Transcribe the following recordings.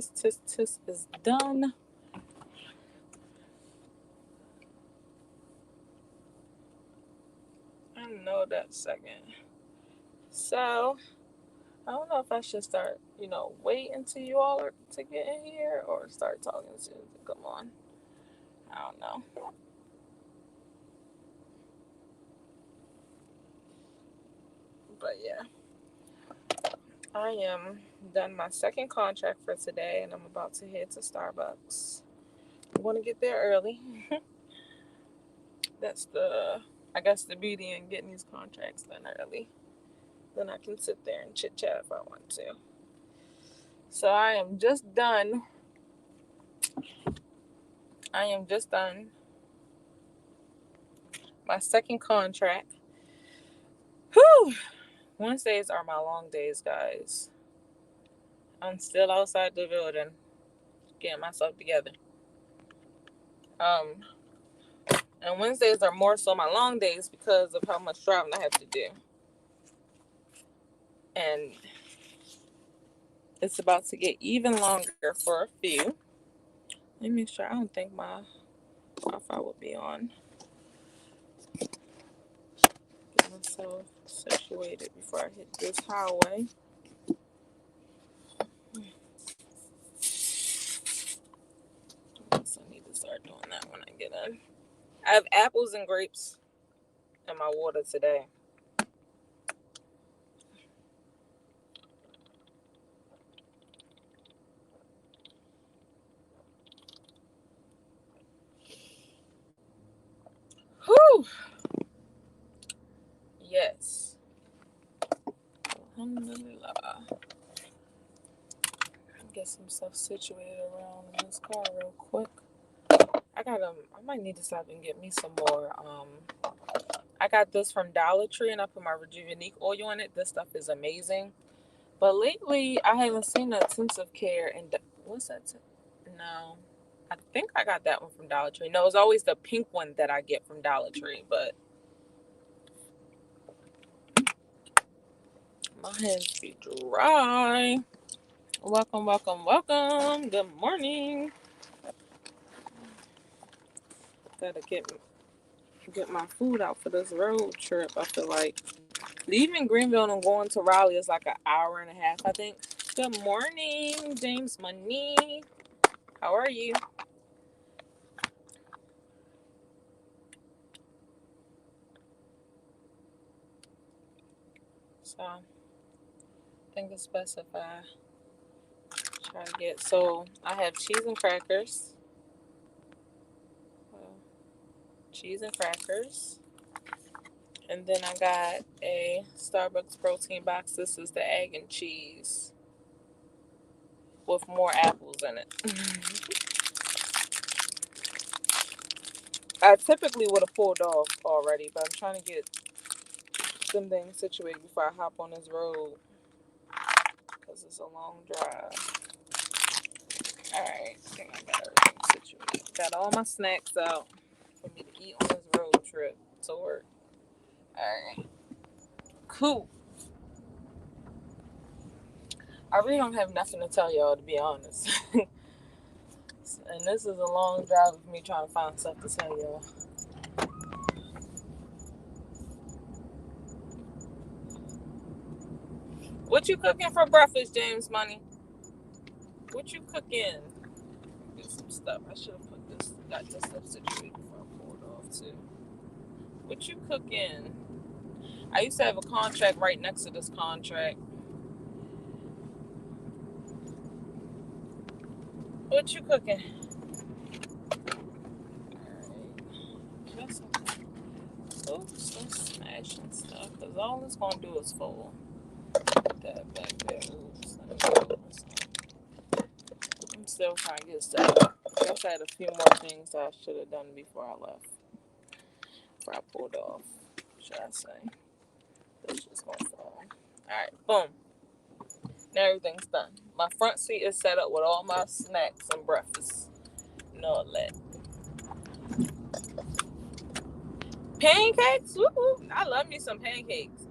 tis is done. I know that second. So I don't know if I should start, wait until you all are to get in here or start talking as soon as you come on. I don't know. But yeah, I am done my second contract for today and I'm about to head to Starbucks. I'm going to get there early. That's I guess, the beauty in getting these contracts done early. Then I can sit there and chit chat if I want to. So I am just done. My second contract. Whew! Wednesdays are my long days, guys. I'm still outside the building, getting myself together. Um, and Wednesdays are more so my long days because of how much driving I have to do. And it's about to get even longer for a few. Let me make sure. I don't think my Wi-Fi will be on. Get myself situated before I hit this highway. I guess I need to start doing that when I get in. I have apples and grapes in my water today. Whew! Yes. Alhamdulillah. Get some stuff situated around in this car real quick. I might need to stop and get me some more. I got this from Dollar Tree and I put my Rejuvenate oil in it. This stuff is amazing. But lately, I haven't seen the intensive care. And what's that? No, I think I got that one from Dollar Tree. No, it's always the pink one that I get from Dollar Tree. But my hands be dry. Welcome, welcome, welcome. Good morning. Gotta get my food out for this road trip. I feel like leaving Greenville and going to Raleigh is like an hour and a half, I think. Good morning, James Money. How are you? So I think it's best if I try to get. So I have cheese and crackers. Cheese and crackers. And then I got a Starbucks protein box. This is the egg and cheese with more apples in it. I typically would have pulled off already, but I'm trying to get some things situated before I hop on this road because it's a long drive. Alright, I think I got everything situated. Got all my snacks out for me to eat on this road trip to work. Alright, cool. I really don't have nothing to tell y'all, to be honest. And this is a long drive of me trying to find stuff to tell y'all. What you cooking for breakfast, James Money? What you cooking? Get some stuff. I should have got this stuff situated before I pulled off too. What you cooking? I used to have a contract right next to this contract. What you cooking? Alright. Oops, I'm smashing stuff because all it's gonna do is fold. Put that back there. Oops. I'm still trying to get stuff. I guess I had a few more things that I should have done before I left. Before I pulled off, should I say. It's just gonna fall. Alright, boom. Now everything's done. My front seat is set up with all my snacks and breakfast. And all that. Pancakes? Woo-hoo. I love me some pancakes.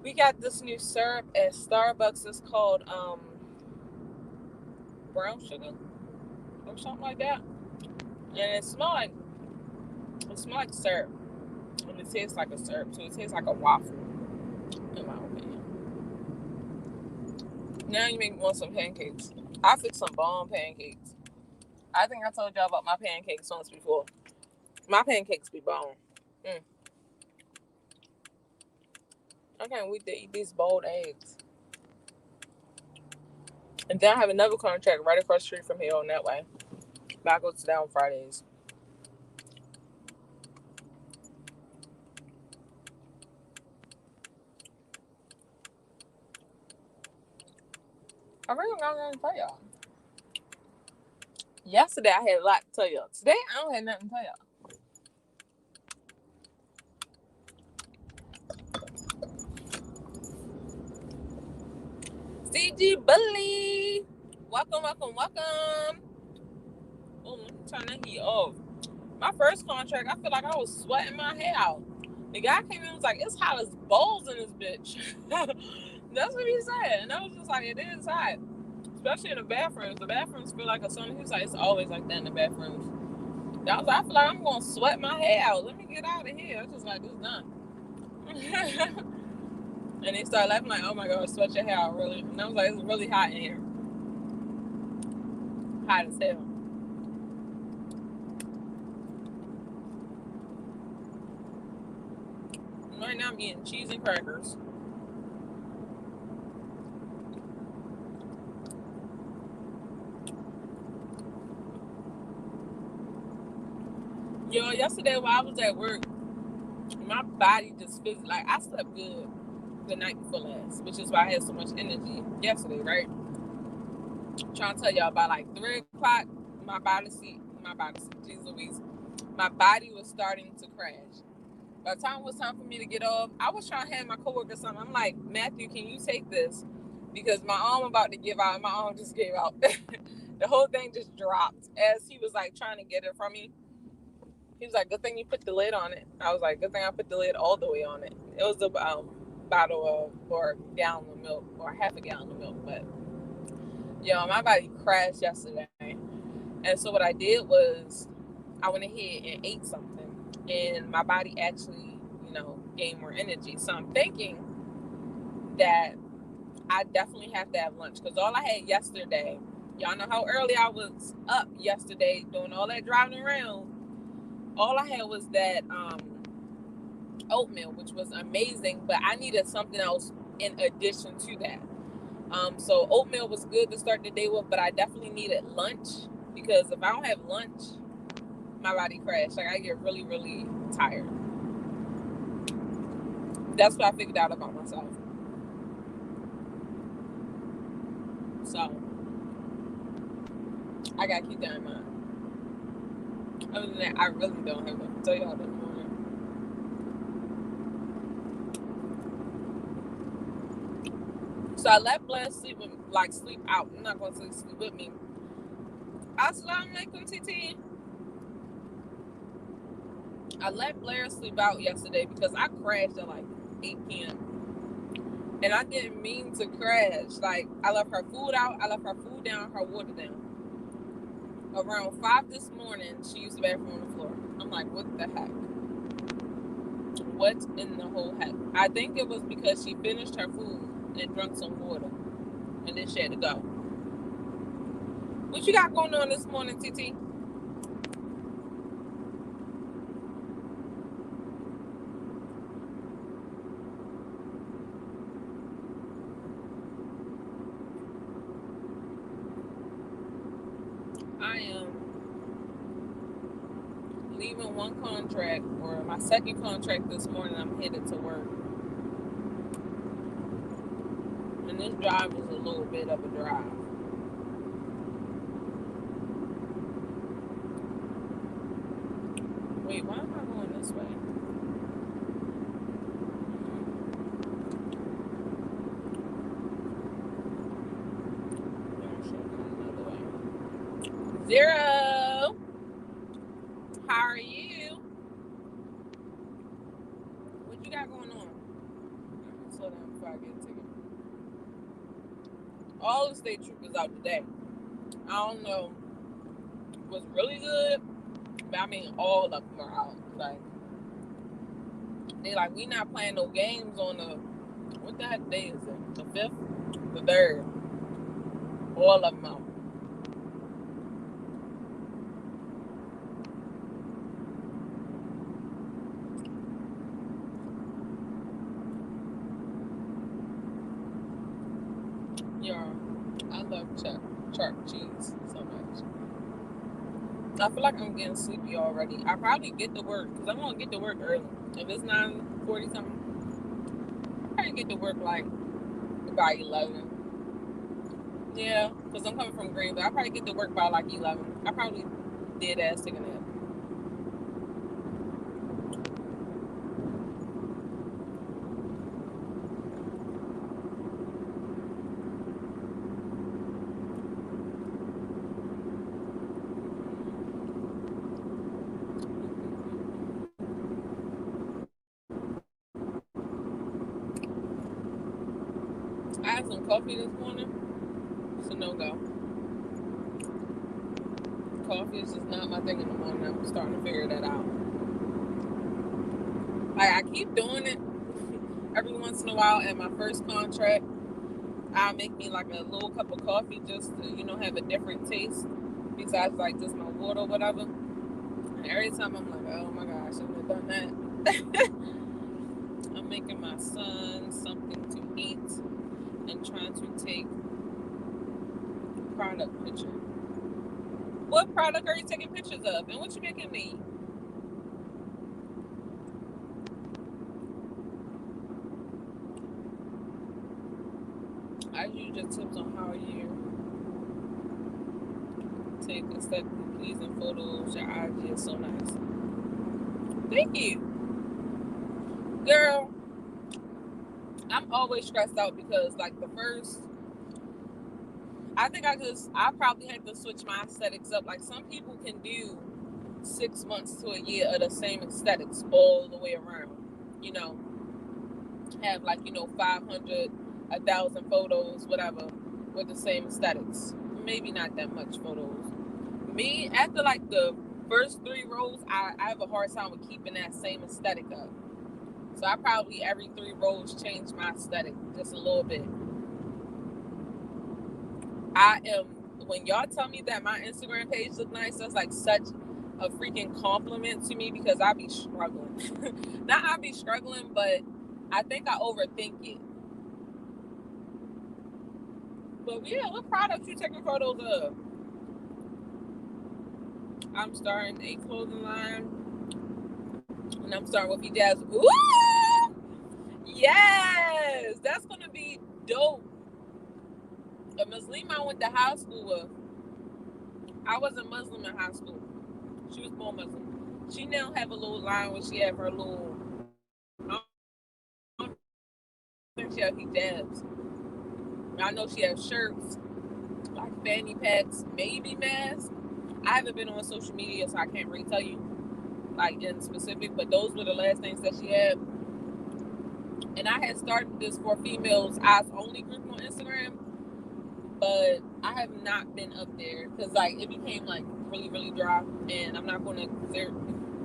We got this new syrup at Starbucks. It's called brown sugar or something like that. And it smell like syrup. And it tastes like a syrup too. It tastes like a waffle, in my opinion. Now you make me want some pancakes. I fixed some bomb pancakes. I think I told y'all about my pancakes once before. My pancakes be bomb. Mm. I can't wait to eat these boiled eggs. And then I have another contract right across the street from here on that way. But I go to that on Fridays. I really got nothing to tell y'all. Yesterday I had a lot to tell y'all. Today I don't have nothing to tell y'all. CG Bully. Welcome, welcome, welcome. Oh, let me turn that heat off. My first contract, I feel like I was sweating my hair out. The guy came in and was like, it's hot as balls in this bitch. That's what he said. And I was just like, it is hot. Especially in the bathrooms. The bathrooms feel like a sauna. He was like, it's always like that in the bathrooms. And I was like, I feel like I'm going to sweat my hair out. Let me get out of here. I was just like, it's done. And they started laughing like, oh my God, sweat your hair out, really? And I was like, it's really hot in here. Hot as hell. Right now I'm eating cheese and crackers. Yo, yesterday while I was at work, my body just feels like I slept good the night before last, which is why I had so much energy yesterday, right? I'm trying to tell y'all by like 3 o'clock, my body, Jesus Louise, my body was starting to crash. By the time it was time for me to get off, I was trying to hand my coworker something. I'm like, Matthew, can you take this? Because my arm about to give out, and my arm just gave out. The whole thing just dropped as he was like trying to get it from me. He was like, good thing you put the lid on it. I was like, good thing I put the lid all the way on it. It was a bottle of, or a gallon of milk, or half a gallon of milk. But, my body crashed yesterday. And so what I did was I went ahead and ate something. And my body actually, gained more energy. So I'm thinking that I definitely have to have lunch. Because all I had yesterday, y'all know how early I was up yesterday doing all that driving around. All I had was that oatmeal, which was amazing, but I needed something else in addition to that. So oatmeal was good to start the day with, but I definitely needed lunch, because if I don't have lunch, my body crashes. Like, I get really, really tired. That's what I figured out about myself. So I gotta keep that in mind. Other than that, I really don't have what to tell y'all this morning. So I let Blair sleep out. I'm not gonna say sleep with me. Assalamu alaikum, TT. I let Blair sleep out yesterday because I crashed at like 8 p.m. And I didn't mean to crash. Like, I left her food out, I left her food down, her water down. Around 5 this morning, she used the bathroom on the floor. I'm like, what the heck? What in the whole heck? I think it was because she finished her food and drank some water. And then she had to go. What you got going on this morning, TT? I am leaving one contract, or my second contract this morning. I'm headed to work. And this drive is a little bit of a drive. Wait, why am I going this way? Zero. How are you? What you got going on? Slow down before I get a ticket. All the state troopers out today. I don't know what's really good, but I mean all of them are out. Like they like we not playing no games on the what the heck day is it? The 5th, the 3rd. All of them out. Yeah, I love sharp cheese so much. I feel like I'm getting sleepy already. I probably get to work because I'm gonna get to work early. If it's 9:40 something, I probably get to work like by 11. Yeah, because I'm coming from Greenville. I probably get to work by like 11. I probably dead ass take a nap. I had some coffee this morning. It's a no go. Coffee is just not my thing in the morning. I'm starting to figure that out. Like I keep doing it every once in a while. At my first contract, I'll make me like a little cup of coffee just to have a different taste besides like just my water or whatever. And every time I'm like, oh my gosh, I shouldn't have done that. I'm making my son something to eat and trying to take product picture. What product are you taking pictures of? And what you making me? I use your tips on how you take aesthetically pleasing photos. Your IG is so nice. Thank you. Girl, I'm always stressed out because like the first I think I probably had to switch my aesthetics up. Like some people can do 6 months to a year of the same aesthetics all the way around. You know, have like 500, 1,000 photos, whatever, with the same aesthetics. Maybe not that much photos. Me, after like the first 3 rows, I have a hard time with keeping that same aesthetic up. So I probably every 3 rows change my aesthetic just a little bit. I am when y'all tell me that my Instagram page look nice, that's like such a freaking compliment to me because I be struggling. Not I be struggling, but I think I overthink it. But yeah, what products you taking photos of? I'm starting a clothing line, and I'm starting with hijabs. Ooh, yes, that's gonna be dope. A Muslim I went to high school with. I wasn't Muslim in high school. She was born Muslim. She now have a little line where she have her little. I don't think she have hijabs. I know she has shirts, like fanny packs, maybe masks. I haven't been on social media, so I can't really tell you like in specific. But those were the last things that she had. And I had started this for females eyes only group on Instagram, but I have not been up there because like it became like really really dry, and I'm not going to exert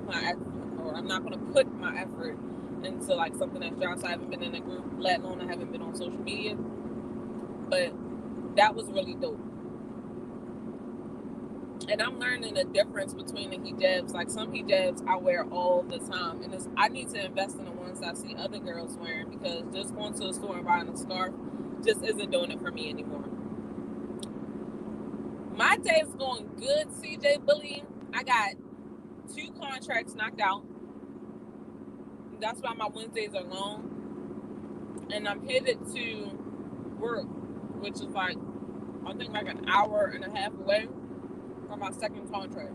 my effort, or I'm not going to put my effort into like something that's dry. So I haven't been in a group, let alone I haven't been on social media. But that was really dope. And I'm learning the difference between the hijabs. Like some hijabs I wear all the time, and I need to invest in the ones I see other girls wearing because just going to a store and buying a scarf just isn't doing it for me anymore. My day is going good, CJ Bully. I got 2 contracts knocked out. That's why my Wednesdays are long. And I'm headed to work, which is like, I think like an hour and a half away from my second contract.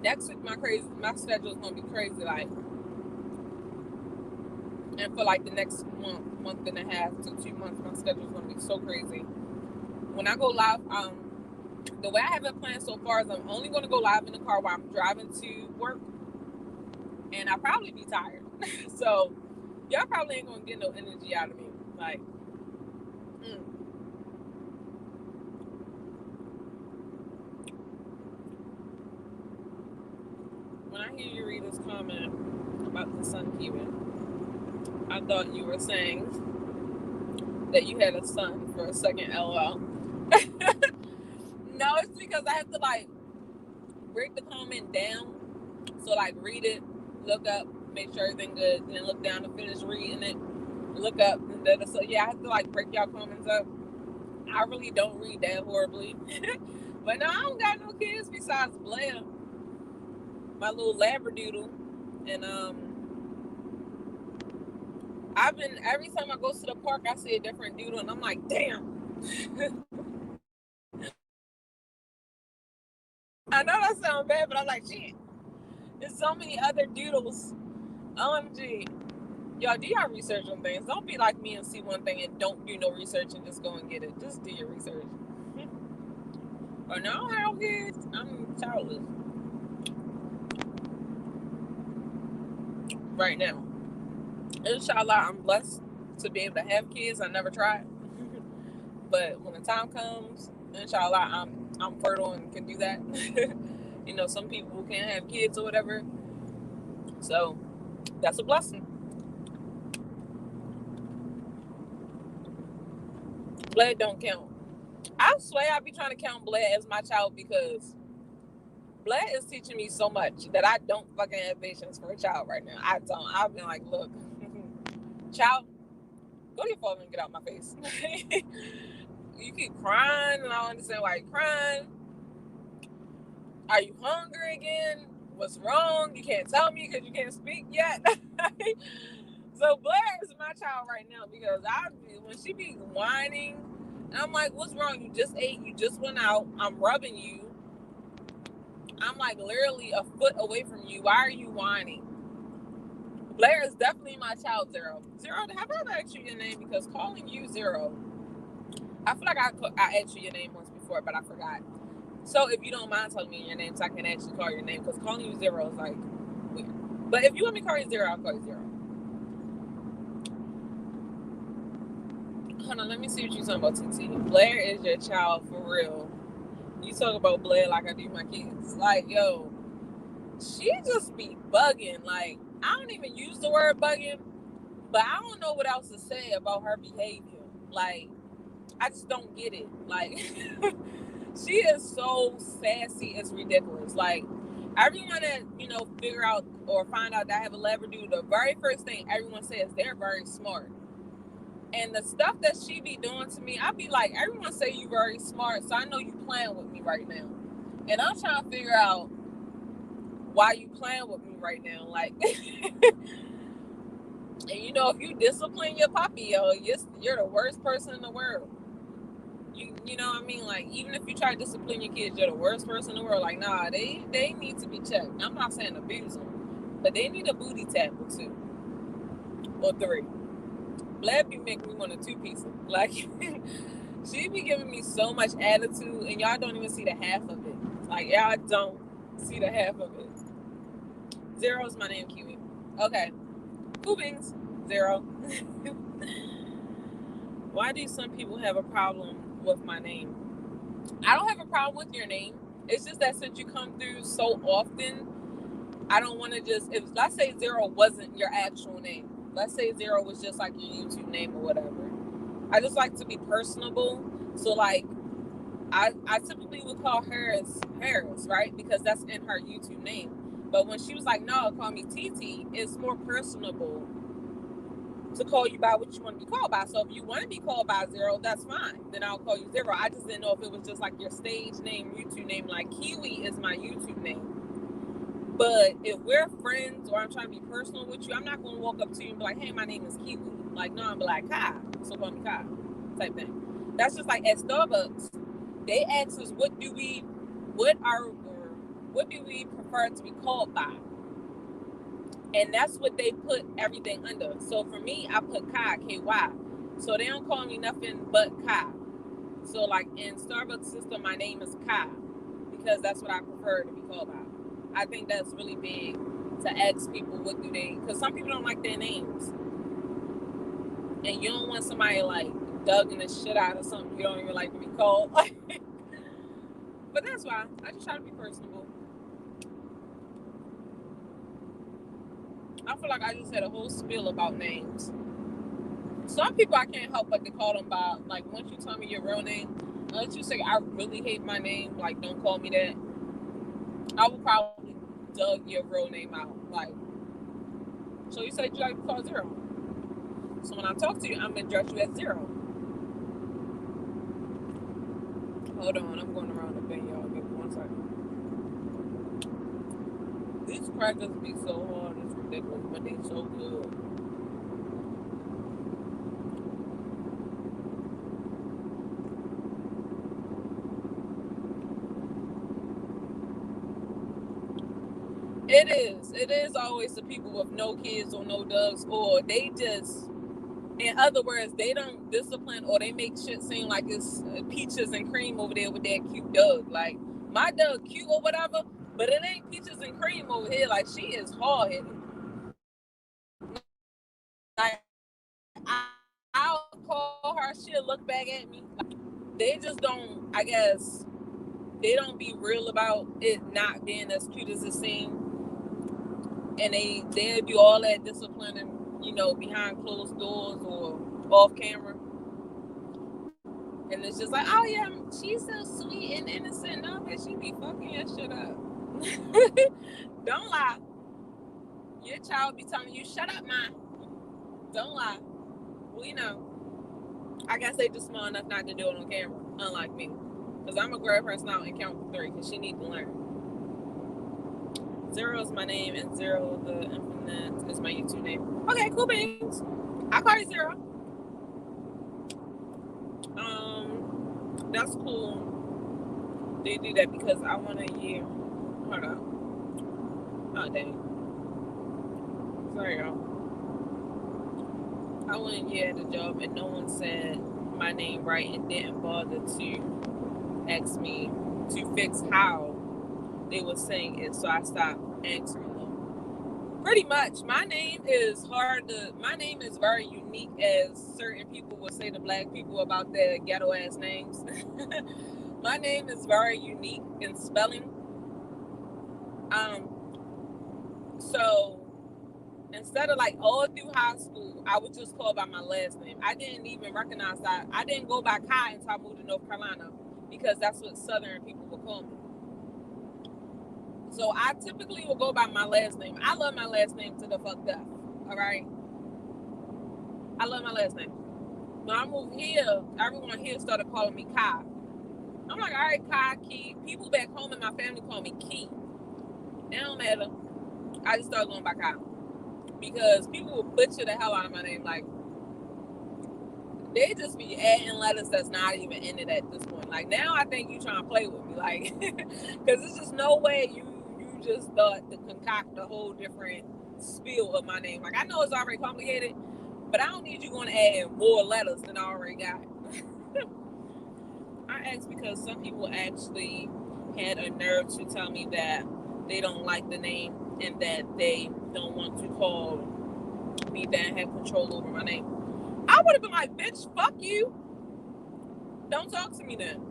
Next week, my schedule is going to be crazy. Like, and for like the next month and a half to 2 months, my schedule is going to be so crazy. When I go live, the way I have it planned so far is I'm only going to go live in the car while I'm driving to work, and I'll probably be tired. So y'all probably ain't going to get no energy out of me. Like, comment about the son Cuban. I thought you were saying that you had a son for a second, LOL. No, it's because I have to like break the comment down. So like read it, look up, make sure everything good, then look down to finish reading it, look up, and then so yeah, I have to like break y'all comments up. I really don't read that horribly. But no, I don't got no kids besides Blair, my little labradoodle. And I've been, every time I go to the park I see a different doodle and I'm like, damn. I know that sounds bad, but I'm like, shit, there's so many other doodles. OMG. Y'all, do y'all research on things. Don't be like me and see one thing and don't do no research and just go and get it. Just do your research. Or no, I don't have kids. I'm childless right now. Inshallah, I'm blessed to be able to have kids. I never tried. But when the time comes, inshallah, I'm fertile and can do that. You know, some people can't have kids or whatever. So that's a blessing. Blood don't count. I swear I be trying to count blood as my child because blood is teaching me so much that I don't fucking have patience for a child right now. I don't. I've been like, look, child, go to your father and get out my face. You keep crying and I don't understand why you're crying. Are you hungry again? What's wrong? You can't tell me because you can't speak yet. So Blair is my child right now because when she be whining, I'm like, what's wrong? You just ate. You just went out. I'm rubbing you. I'm like literally a foot away from you. Why are you whining? Blair is definitely my child, Zero. Zero, have I ever asked you your name? Because calling you Zero, I feel like I asked you your name once before, but I forgot. So if you don't mind telling me your name so I can actually call your name, because calling you Zero is like weird. But if you want me to call you Zero, I'll call you Zero. Hold on, let me see what you're talking about, TT. Blair is your child for real. You talk about Blair like I do my kids. Like, yo, she just be bugging. Like, I don't even use the word bugging, but I don't know what else to say about her behavior. Like, I just don't get it. Like, she is so sassy, it's ridiculous. Like, everyone that, figure out or find out that I have a Labradoodle, the very first thing everyone says, they're very smart. And the stuff that she be doing to me, I be like, everyone say you very smart, so I know you playing with me right now. And I'm trying to figure out why you playing with me right now. Like, and if you discipline your puppy, you're the worst person in the world. You know what I mean? Like, even if you try to discipline your kids, you're the worst person in the world. Like, nah, they need to be checked. I'm not saying abuse them, but they need a booty tap or 2 or 3. Blab be making me want a 2-piece. Like, she be giving me so much attitude, and y'all don't even see the half of it. Like, y'all don't see the half of it. Zero is my name, Kiwi. Okay. Cool beans. Zero. Why do some people have a problem with my name? I don't have a problem with your name. It's just that since you come through so often, I don't want to just, if let's say Zero wasn't your actual name. Let's say Zero was just like your YouTube name or whatever. I just like to be personable. So like, I typically would call hers Harris, right? Because that's in her YouTube name. But when she was like, no, call me TT, it's more personable to call you by what you want to be called by. So if you want to be called by Zero, that's fine. Then I'll call you Zero. I just didn't know if it was just like your stage name, YouTube name. Like Kiwi is my YouTube name. But if we're friends or I'm trying to be personal with you, I'm not going to walk up to you and be like, hey, my name is Kiwi. Like, no, I'm be like, Kai. So call me Kai type thing. That's just like at Starbucks, they ask us what do we prefer to be called by? And that's what they put everything under. So for me, I put Kai, K-Y. So they don't call me nothing but Kai. So like in Starbucks system, my name is Kai because that's what I prefer to be called by. I think that's really big to ask people what do they, because some people don't like their names. And you don't want somebody like dugging the shit out of something you don't even like to be called. But that's why I just try to be personable. I feel like I just had a whole spiel about names. Some people I can't help but to call them by, like, once you tell me your real name, unless you say I really hate my name, like, don't call me that, I will probably dug your real name out. Like, so you said you like to call Zero. So when I talk to you, I'm gonna address you as Zero. Hold on, I'm going around the bend, y'all. Give me 1 second. These crackers be so hard, it's ridiculous, but they so good. It is. It is always the people with no kids or no dogs, or they just, in other words, they don't discipline or they make shit seem like it's peaches and cream over there with that cute dog. Like, my dog cute or whatever, but it ain't peaches and cream over here. Like, she is hard headed. Like, I'll call her, she'll look back at me. They just don't, I guess, they don't be real about it not being as cute as it seems. And they'll do all that discipline and, behind closed doors or off camera. And it's just like, oh yeah, she's so sweet and innocent. No, but she be fucking your shit up. Don't lie. Your child be telling you, shut up, ma. Don't lie. We know. I guess they just small enough not to do it on camera, unlike me. Because I'm going to grab her out and count to 3 because she needs to learn. Zero is my name and Zero the Infinite is my YouTube name. Okay, cool beans. I call you Zero. That's cool. They do that because I want a year. Hold on. Oh, dang. Sorry, y'all. I went a year at the job and no one said my name right and didn't bother to ask me to fix how they were saying it, so I stopped answering them. Pretty much, my name is very unique, as certain people will say to black people about their ghetto ass names. My name is very unique in spelling. So instead of like all through high school, I would just call by my last name. I didn't even recognize that. I didn't go by Kai until I moved to North Carolina because that's what Southern people would call me. So I typically will go by my last name. I love my last name to the fuck death. All right. I love my last name. When I moved here, everyone here started calling me Kai. I'm like, all right, Kai, Key. People back home in my family call me Key. It don't matter. I just started going by Kai. Because people will butcher the hell out of my name. Like, they just be adding letters that's not even in it at this point. Like, now I think you trying to play with me. Like, because there's just no way you just thought to concoct a whole different spiel of my name. Like, I know it's already complicated, but I don't need you going to add more letters than I already got. I asked because some people actually had a nerve to tell me that they don't like the name and that they don't want to call me that have control over my name. I would have been like, bitch, fuck you. Don't talk to me then.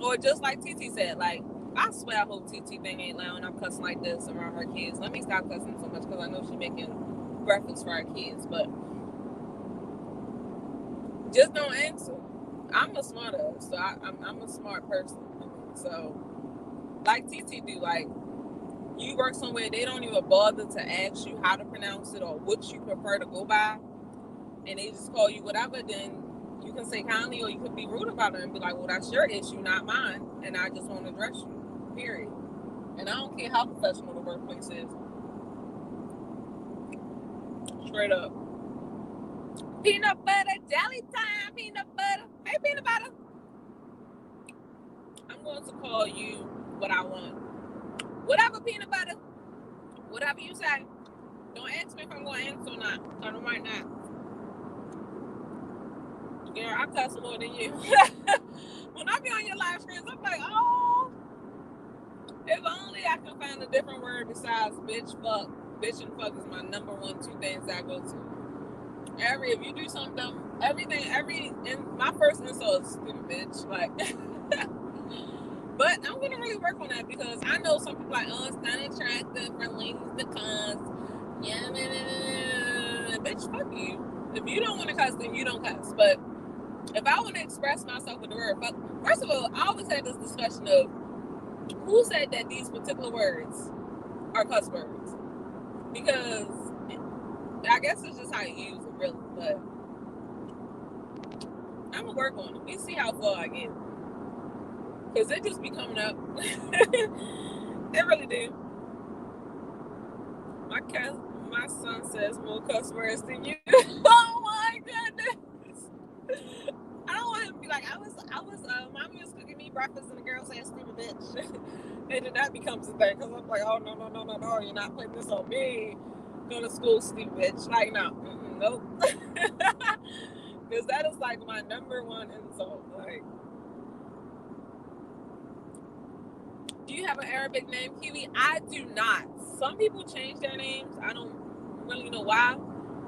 Or just like TT said, like, I swear I hope TT thing ain't loud and I'm cussing like this around her kids. Let me stop cussing so much because I know she's making breakfast for our kids. But just don't answer. I'm a smart ass, so I'm a smart person. So, like TT do, like, you work somewhere, they don't even bother to ask you how to pronounce it or what you prefer to go by, and they just call you whatever, then you can say kindly or you could be rude about it and be like, well, that's your issue, not mine, and I just want to address you, period. And I don't care how professional the workplace is. Straight up. Peanut butter, jelly time, peanut butter. Hey, peanut butter. I'm going to call you what I want. Whatever, peanut butter. Whatever you say. Don't ask me if I'm going to answer or not. Tell them right now. Girl, I cuss more than you. When I be on your live streams, I'm like, oh, if only I can find a different word besides bitch, fuck. Bitch and fuck is my number 1, 2 things I go to. If you do something dumb, and my first insult is stupid bitch. Like, but I'm going to really work on that because I know some people like, oh, it's not attractive for ladies to cuss. Yeah, bitch, fuck you. If you don't want to cuss, then you don't cuss. But if I want to express myself with the word fuck, first of all, I always had this discussion of who said that these particular words are cuss words. Because I guess it's just how you use it, really. But I'm going to work on it. We see how far I get. Because it just be coming up. It really do. My son says more cuss words than you. Oh my goodness. I don't want him to be like, mommy was cooking me breakfast and the girl said stupid bitch. And then that becomes a thing. Because I'm like, oh, no, you're not putting this on me. Go to school, stupid bitch. Like, no. Nope. Because that is like my number one insult. Like, do you have an Arabic name, Kiwi? I do not. Some people change their names. I don't really know why.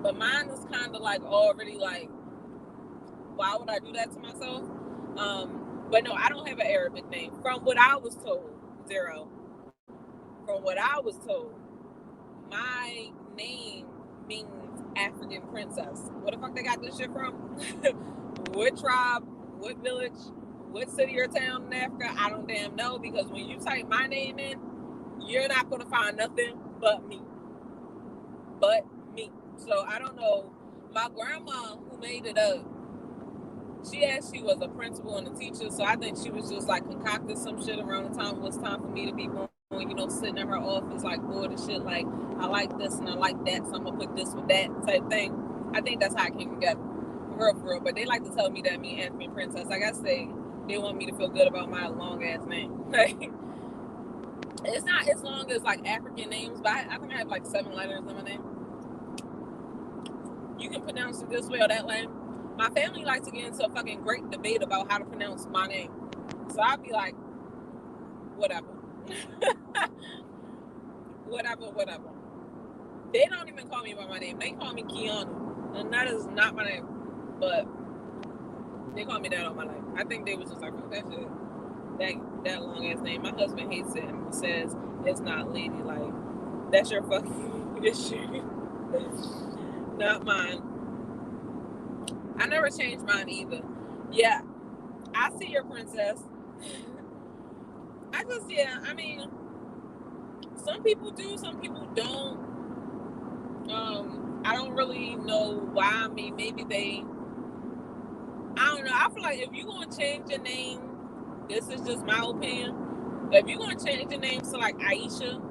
But mine is kind of like already like, why would I do that to myself? But no, I don't have an Arabic name. From what I was told, Zero. From what I was told, my name means African princess. Where the fuck they got this shit from? What tribe? What village? What city or town in Africa? I don't damn know, because when you type my name in, you're not going to find nothing but me. So I don't know. My grandma, who made it up, she was a principal and a teacher, so I think she was just like concocted some shit around the time it was time for me to be born, sitting in her office like bored and shit, like I like this and I like that, so I'm gonna put this with that type thing. I think that's how I came together. For real. But they like to tell me that me African princess. I guess they want me to feel good about my long ass name. Like, it's not as long as like African names, but I think I have like 7 letters in my name. You can pronounce it this way or that way. My family likes to get into a fucking great debate about how to pronounce my name. So I'll be like, whatever. whatever. They don't even call me by my name. They call me Keanu. And that is not my name. But they call me that all my life. I think they was just like, fuck that shit. That long ass name. My husband hates it and says it's not ladylike. That's your fucking issue. Not mine. I never changed mine either. Yeah, I see your princess. I mean, some people do, some people don't. I don't really know why. I mean, maybe I don't know. I feel like if you're going to change your name, this is just my opinion. If you're going to change your name to like Aisha,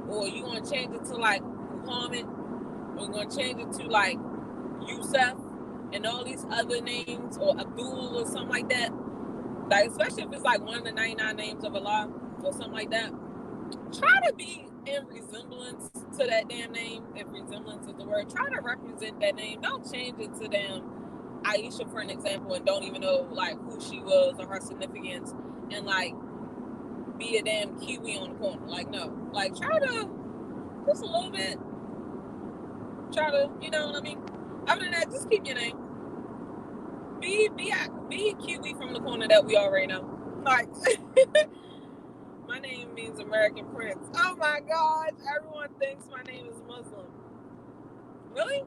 or you're going to change it to like Muhammad, or you're going to change it to like Yusuf, and all these other names, or Abdul or something like that, like especially if it's like one of the 99 names of Allah or something like that, try to be in resemblance to that damn name. If resemblance is the word, try to represent that name. Don't change it to damn Aisha, for an example, and don't even know like who she was or her significance, and like be a damn Kiwi on the corner. Like, no, like try to just a little bit. Try to, you know what I mean? Other than that, just keep your name. Be Kiwi from the corner that we already know. Like, my name means American Prince. Oh my God, everyone thinks my name is Muslim. Really?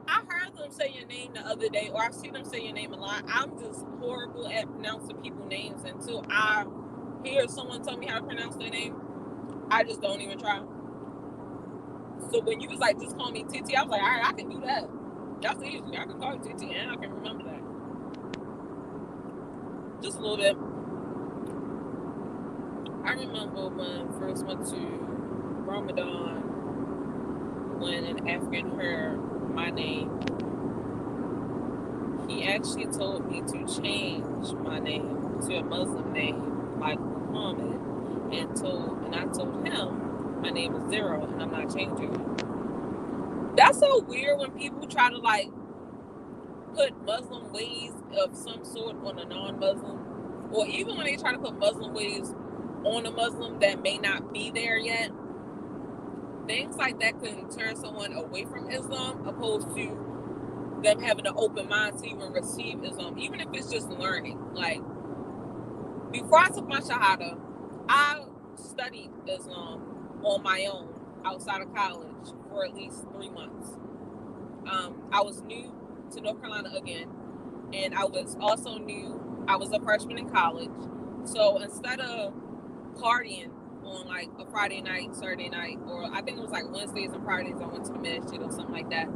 I heard them say your name the other day, or I've seen them say your name a lot. I'm just horrible at pronouncing people's names until I hear someone tell me how to pronounce their name. I just don't even try. So when you was like, just call me Titi, I was like, all right, I can do that. That's easy. I can call you Titi and I can remember that. Just a little bit. I remember when I first went to Ramadan, when an African heard my name, he actually told me to change my name to a Muslim name like Muhammad, and I told him my name is Zero and I'm not changing it. That's so weird when people try to like put Muslim ways of some sort on a non-Muslim, or even when they try to put Muslim ways on a Muslim that may not be there yet. Things like that can turn someone away from Islam, opposed to them having an open mind to even receive Islam, even if it's just learning. Like, before I took my Shahada, I studied Islam on my own outside of college for at least 3 months. I was new to North Carolina again, and I was also new. I was a freshman in college, so instead of partying on like a Friday night, Saturday night, or I think it was like Wednesdays and Fridays, I went to the masjid or something like that.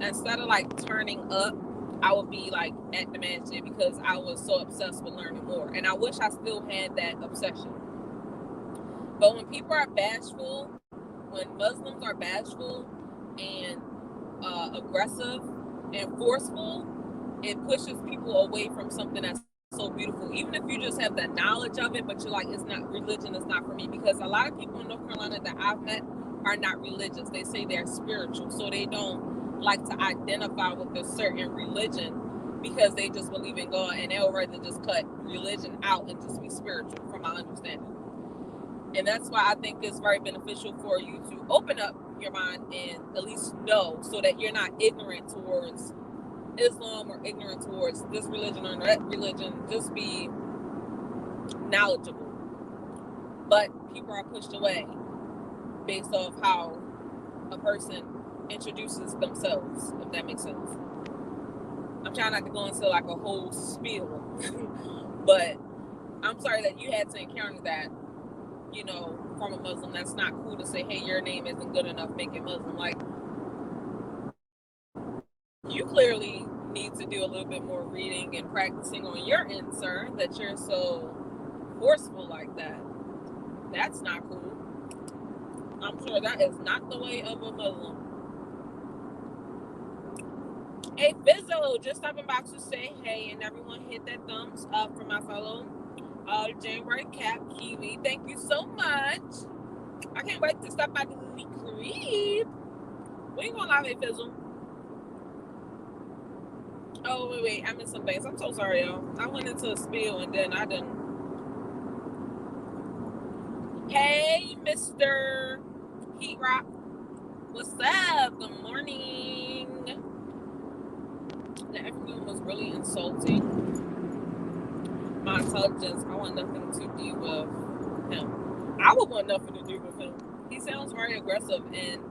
Instead of like turning up, I would be like at the masjid because I was so obsessed with learning more. And I wish I still had that obsession. But when people are bashful, when Muslims are bashful and aggressive and forceful, it pushes people away from something that's so beautiful. Even if you just have the knowledge of it, but you're like, it's not religion, it's not for me. Because a lot of people in North Carolina that I've met are not religious. They say they're spiritual, so they don't like to identify with a certain religion because they just believe in God, and they'll rather just cut religion out and just be spiritual, from my understanding. And that's why I think it's very beneficial for you to open up your mind and at least know, so that you're not ignorant towards Islam or ignorant towards this religion or that religion. Just be knowledgeable. But people are pushed away based off how a person introduces themselves, if that makes sense. I'm trying not to go into like a whole spiel, but I'm sorry that you had to encounter that, from a Muslim. That's not cool to say, hey, your name isn't good enough, make it Muslim. Like, you clearly need to do a little bit more reading and practicing on your end, sir, that you're so forceful like that. That's not cool. I'm sure that is not the way of a Muslim. Hey, Fizzo, just stopping by to say hey, and everyone hit that thumbs up for my fellow January Cap Kiwi. Thank you so much. I can't wait to stop by the crib. We ain't gonna lie, hey, Fizzle. Oh, wait, I missed some things. I'm so sorry, y'all. I went into a spiel and then I didn't. Hey, Mr. Heat Rock. What's up? Good morning. That everyone was really insulting my intelligence. I want nothing to do with him. I would want nothing to do with him. He sounds very aggressive, and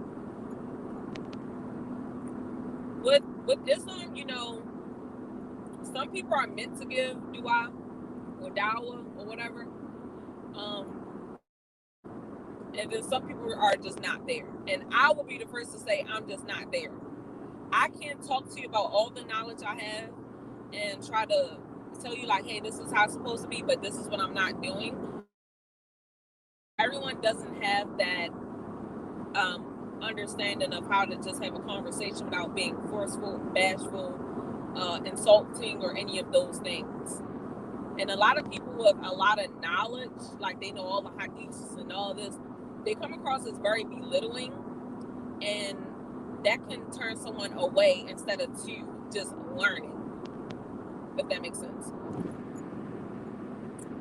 with Islam, some people are meant to give dua or dawah or whatever. And then some people are just not there. And I will be the first to say I'm just not there. I can't talk to you about all the knowledge I have and try to tell you like, hey, this is how it's supposed to be, but this is what I'm not doing. Everyone doesn't have that understanding of how to just have a conversation without being forceful, bashful, insulting, or any of those things. And a lot of people with a lot of knowledge, like they know all the hadiths and all this, they come across as very belittling, and that can turn someone away instead of to just learning, if that makes sense.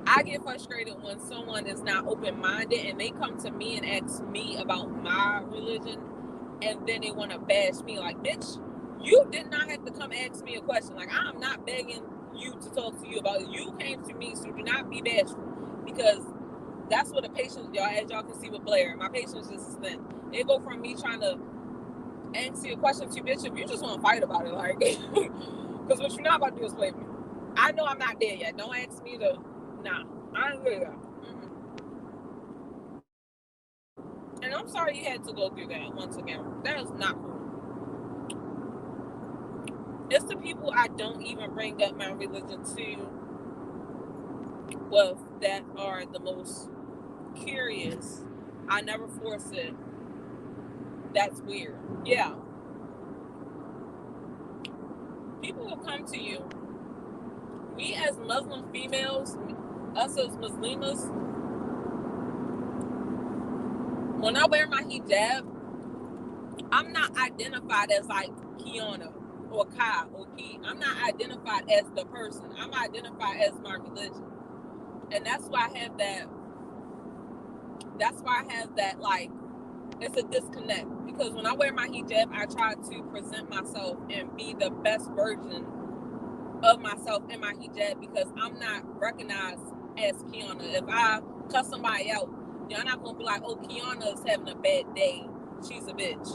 I get frustrated when someone is not open-minded and they come to me and ask me about my religion, and then they want to bash me. Like, bitch, you did not have to come ask me a question. Like, I'm not begging you to talk to you about it. You came to me, so do not be bashful, because that's what the patience, y'all, as y'all can see with Blair, my patience is thin. It go from me trying to answer your question to, bitch, if you just want to fight about it, like, because what you're not about to do is play with me. I know I'm not there yet. Don't ask me to, nah, I ain't there. And I'm sorry you had to go through that once again. That is not cool. It's the people I don't even bring up my religion to with that are the most curious. I never force it. That's weird. Yeah. People will come to you. We as Muslim females, us as Muslimas, when I wear my hijab, I'm not identified as like Kiana or Kai or Ki. I'm not identified as the person. I'm identified as my religion. And that's why I have that like, it's a disconnect, because when I wear my hijab, I try to present myself and be the best version of myself in my hijab, because I'm not recognized as Kiana. If I cuss somebody out, y'all not gonna be like, oh, Kiana is having a bad day she's a bitch.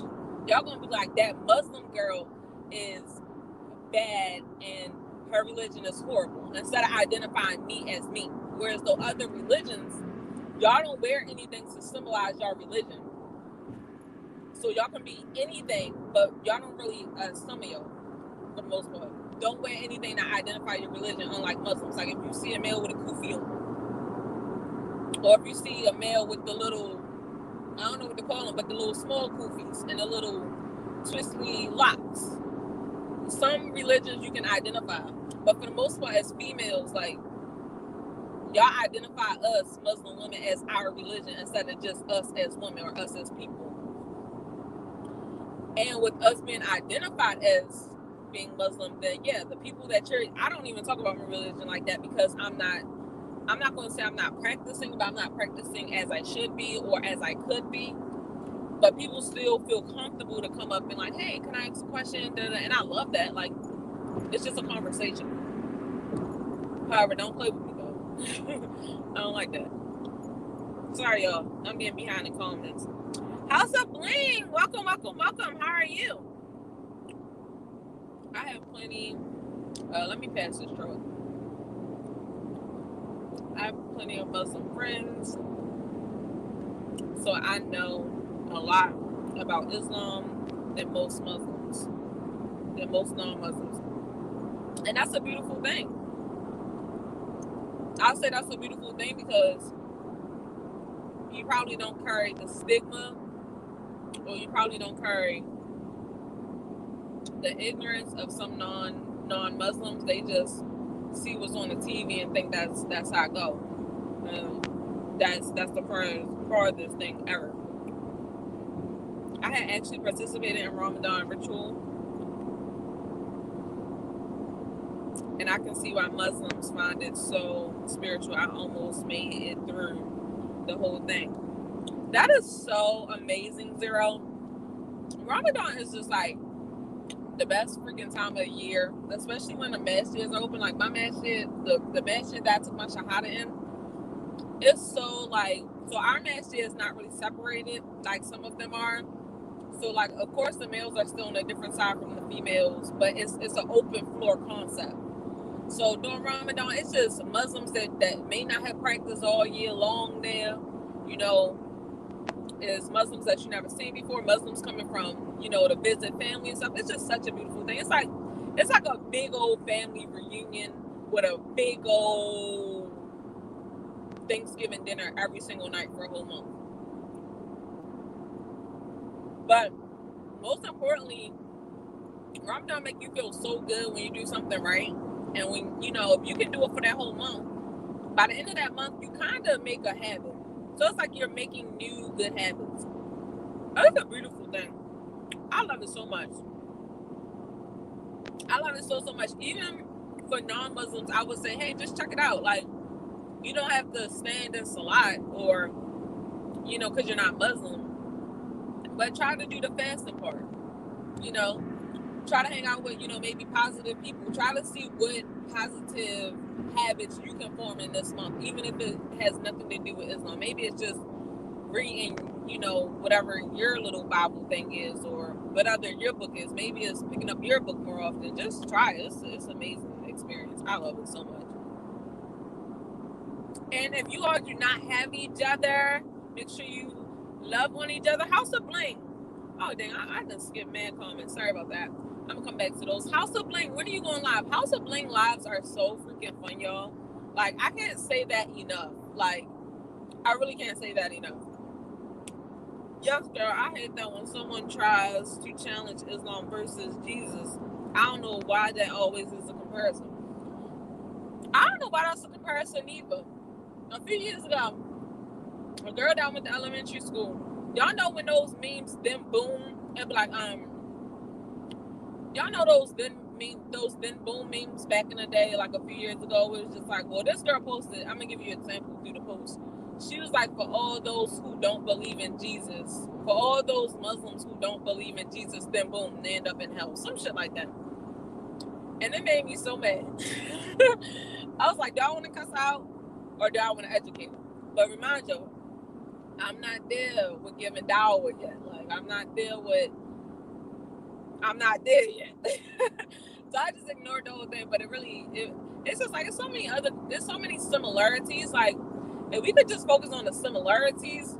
Y'all gonna be like, that Muslim girl is bad and her religion is horrible, instead of identifying me as me. Whereas the other religions, y'all don't wear anything to symbolize your religion. So y'all can be anything, but y'all don't really, some of y'all, for the most part, don't wear anything to identify your religion, unlike Muslims. Like if you see a male with a kufi on, or if you see a male with the little, I don't know what to call them, but the little small kufis and the little twisty locks. Some religions you can identify, but for the most part, as females, like, y'all identify us Muslim women as our religion instead of just us as women or us as people. And with us being identified as being Muslim, then yeah, the people that I don't even talk about my religion like that, because I'm not going to say I'm not practicing, but I'm not practicing as I should be or as I could be. But people still feel comfortable to come up and like, hey, can I ask a question? And I love that. Like, it's just a conversation. However, don't play with me though. I don't like that. Sorry, y'all. I'm being behind the comments. House of Bling, welcome. How are you? I have plenty. Let me pass this truck. I have plenty of Muslim friends, so I know a lot about Islam than most Muslims, than most non-Muslims, and that's a beautiful thing. I'll say that's a beautiful thing because you probably don't carry the stigma, or you probably don't carry the ignorance of some non-Muslims. They just see what's on the TV and think that's how it go. That's the farthest thing ever. I had actually participated in Ramadan ritual, and I can see why Muslims find it so spiritual. I almost made it through the whole thing. That is so amazing, Zero. Ramadan is just like the best freaking time of the year, especially when the masjid is open. Like my masjid, the masjid that I took my shahada in, it's so like, so our masjid is not really separated like some of them are. So like, of course the males are still on a different side from the females, but it's an open floor concept. So during Ramadan, it's just Muslims that may not have practiced all year long there, you know, is Muslims that you never seen before, Muslims coming from, you know, to visit family and stuff. It's just such a beautiful thing. It's like a big old family reunion with a big old Thanksgiving dinner every single night for a whole month. But most importantly, Ramadan make you feel so good when you do something right. And when, you know, if you can do it for that whole month, by the end of that month, you kind of make a habit. So it's like you're making new good habits. That's a beautiful thing. I love it so much. I love it so much. Even for non-Muslims, I would say, hey, just check it out. Like, you don't have to stand in salat or, you know, because you're not Muslim. But try to do the fasting part. You know, try to hang out with, you know, maybe positive people. Try to see what positive habits you can form in this month, even if it has nothing to do with Islam. Maybe it's just reading, you know, whatever your little Bible thing is, or whatever your book is. Maybe it's picking up your book more often. Just try it. It's an amazing experience. I love it so much. And if you all do not have each other, make sure you love on each other. House of Bling. Oh, dang, I done skipped mad comments. Sorry about that. I'm going to come back to those. House of Bling, when are you going live? House of Bling lives are so freaking fun, y'all. Like, I can't say that enough. Like, I really can't say that enough. Yes, girl, I hate that when someone tries to challenge Islam versus Jesus. I don't know why that always is a comparison. I don't know why that's a comparison either. A few years ago, a girl down with the elementary school, y'all know when those memes then boom and be like, y'all know those then boom memes back in the day, like a few years ago, it was just like, well, this girl posted, I'm gonna give you an example through the post. She was like, for all those who don't believe in Jesus, for all those Muslims who don't believe in Jesus, then boom, they end up in hell. Some shit like that. And it made me so mad. I was like, do I want to cuss out or do I want to educate them? But remind you, I'm not there with giving dawah yet. Like, I'm not there yet. So I just ignored the whole thing. But it's just like, there's so many similarities. Like, if we could just focus on the similarities,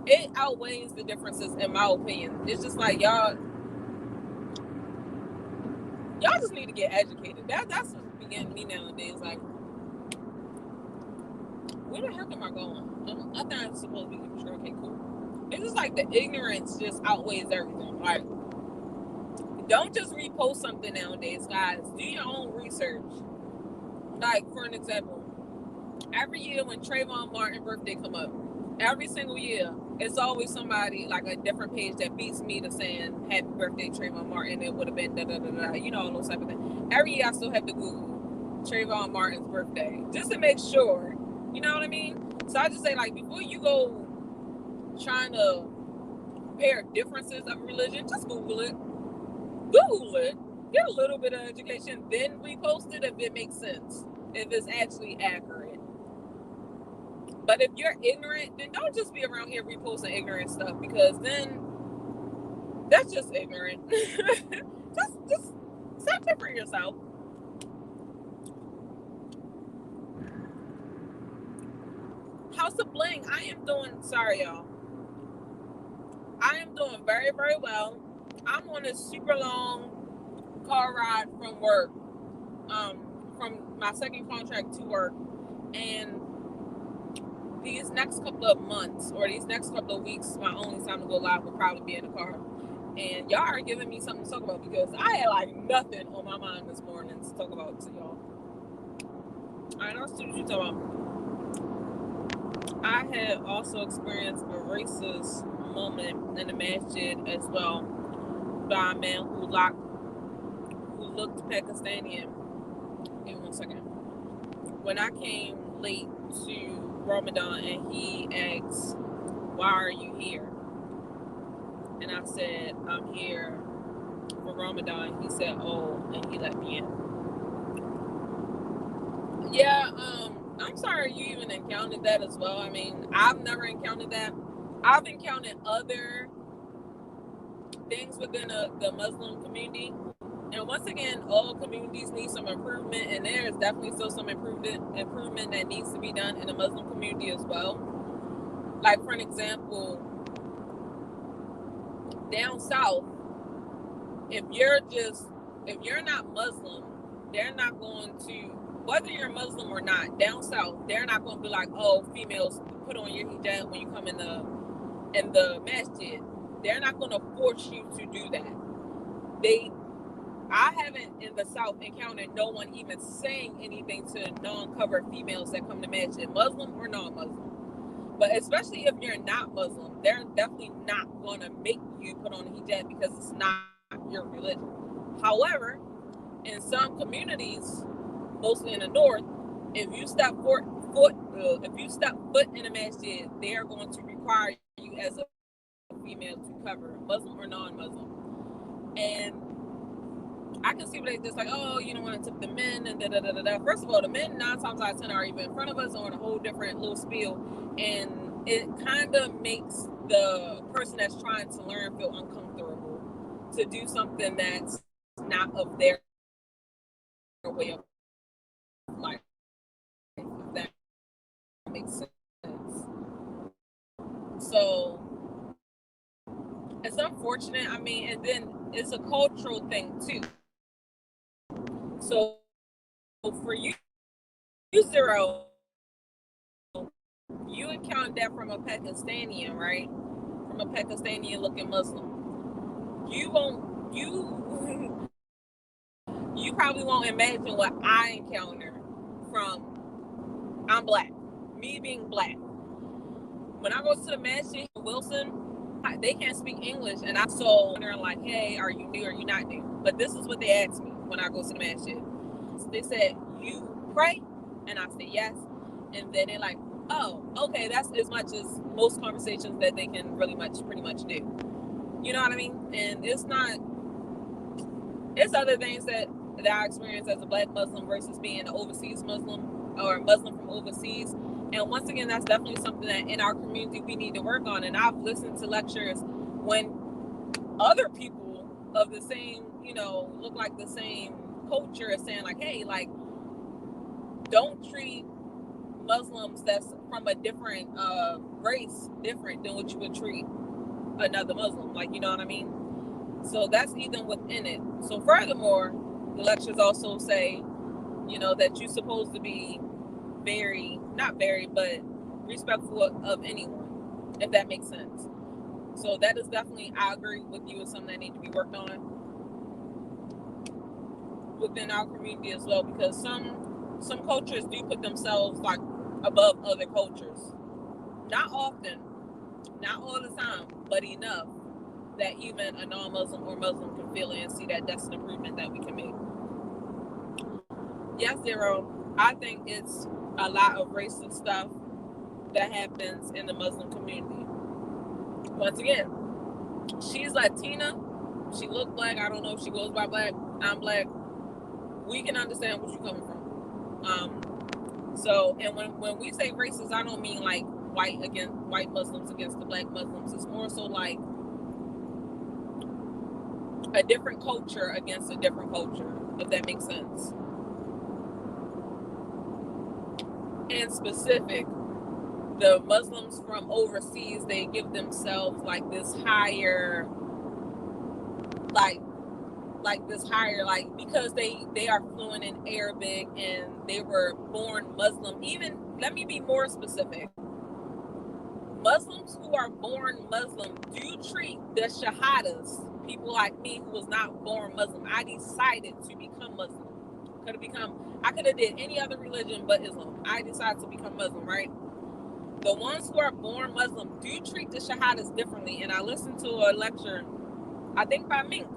it outweighs the differences, in my opinion. It's just like, y'all just need to get educated. That's what's beginning me nowadays. Like, where the heck am I going? I think I'm supposed to be sure. Okay, cool. It's just like the ignorance just outweighs everything. Like, don't just repost something nowadays, guys. Do your own research. Like, for an example, every year when Trayvon Martin's birthday come up, every single year, it's always somebody, like a different page that beats me to saying happy birthday Trayvon Martin. It would have been da-da-da-da, all those type of things. Every year I still have to Google Trayvon Martin's birthday just to make sure. You know what I mean? So I just say, like, before you go trying to compare differences of religion, just Google it. Get a little bit of education, then repost it if it makes sense, if it's actually accurate. But if you're ignorant, then don't just be around here reposting ignorant stuff, because then that's just ignorant. just stop it for yourself. House of Bling, sorry y'all, I am doing very, very well. I'm on a super long car ride from work, from my second contract to work, and these next couple of months or these next couple of weeks, my only time to go live will probably be in the car. And y'all are giving me something to talk about, because I had like nothing on my mind this morning to talk about to y'all. Alright, let's see what you talking about. I had also experienced a racist moment in the masjid as well, by a man who looked Pakistani. Give me 1 second. When I came late to Ramadan and he asked, "Why are you here?" And I said, "I'm here for Ramadan." He said, "Oh," and he let me in. Yeah, I'm sorry you even encountered that as well. I mean, I've never encountered that. I've encountered other things within the Muslim community. And once again, all communities need some improvement, and there is definitely still some improvement that needs to be done in the Muslim community as well. Like, for an example, down south, if you're not Muslim, they're not going to, whether you're Muslim or not, down south, they're not going to be like, "Oh, females, put on your hijab when you come in the masjid." They're not going to force you to do that. I haven't in the South encountered no one even saying anything to non-covered females that come to masjid, Muslim or non-Muslim. But especially if you're not Muslim, they're definitely not going to make you put on a hijab, because it's not your religion. However, in some communities, mostly in the north, if you step foot in a masjid, they are going to require you as a female to cover, Muslim or non-Muslim. And I can see what they just like, "Oh, you don't want to tip the men," and da-da-da-da-da. First of all, the men 9 times out of 10 are even in front of us on a whole different little spiel, and it kind of makes the person that's trying to learn feel uncomfortable to do something that's not of their way of life, if that makes sense. So it's unfortunate. I mean, and then it's a cultural thing too. So for you, Zero, you encountered that from a Pakistani, right? From a Pakistani looking Muslim. You probably won't imagine what I encounter from, I'm black. Me being black. When I go to the masjid in Wilson, they can't speak English, and they're like, "Hey, are you new or you not new?" But this is what they asked me when I go to the masjid. They said, "You pray?" And I said, "Yes." And then they're like, "Oh, okay, that's as much as most conversations that they can pretty much do." You know what I mean? And it's other things that I experience as a black Muslim versus being an overseas Muslim or a Muslim from overseas. And once again, that's definitely something that in our community we need to work on. And I've listened to lectures when other people of the same, look like the same culture is saying like, hey, like, don't treat Muslims that's from a different race different than what you would treat another Muslim. Like, you know what I mean? So that's even within it. So furthermore, the lectures also say, that you're supposed to be but respectful of anyone, if that makes sense. So that is definitely, I agree with you, it's something that needs to be worked on within our community as well, because some cultures do put themselves like above other cultures. Not often, not all the time, but enough that even a non-Muslim or Muslim can feel it and see that that's an improvement that we can make. Yes, Zero, I think it's a lot of racist stuff that happens in the Muslim community. Once again, she's Latina. She looks black. I don't know if she goes by black. I'm black. We can understand where you're coming from. So, and when we say racist, I don't mean like white Muslims against the black Muslims. It's more so like a different culture against a different culture, if that makes sense. And specific, the Muslims from overseas, they give themselves like this higher, because they are fluent in Arabic and they were born Muslim. Even, let me be more specific. Muslims who are born Muslim do treat the shahadas, people like me who was not born Muslim. I decided to become Muslim. I could have did any other religion but Islam. I decided to become Muslim, right? The ones who are born Muslim do treat the shahadas differently. And I listened to a lecture, I think by Mink.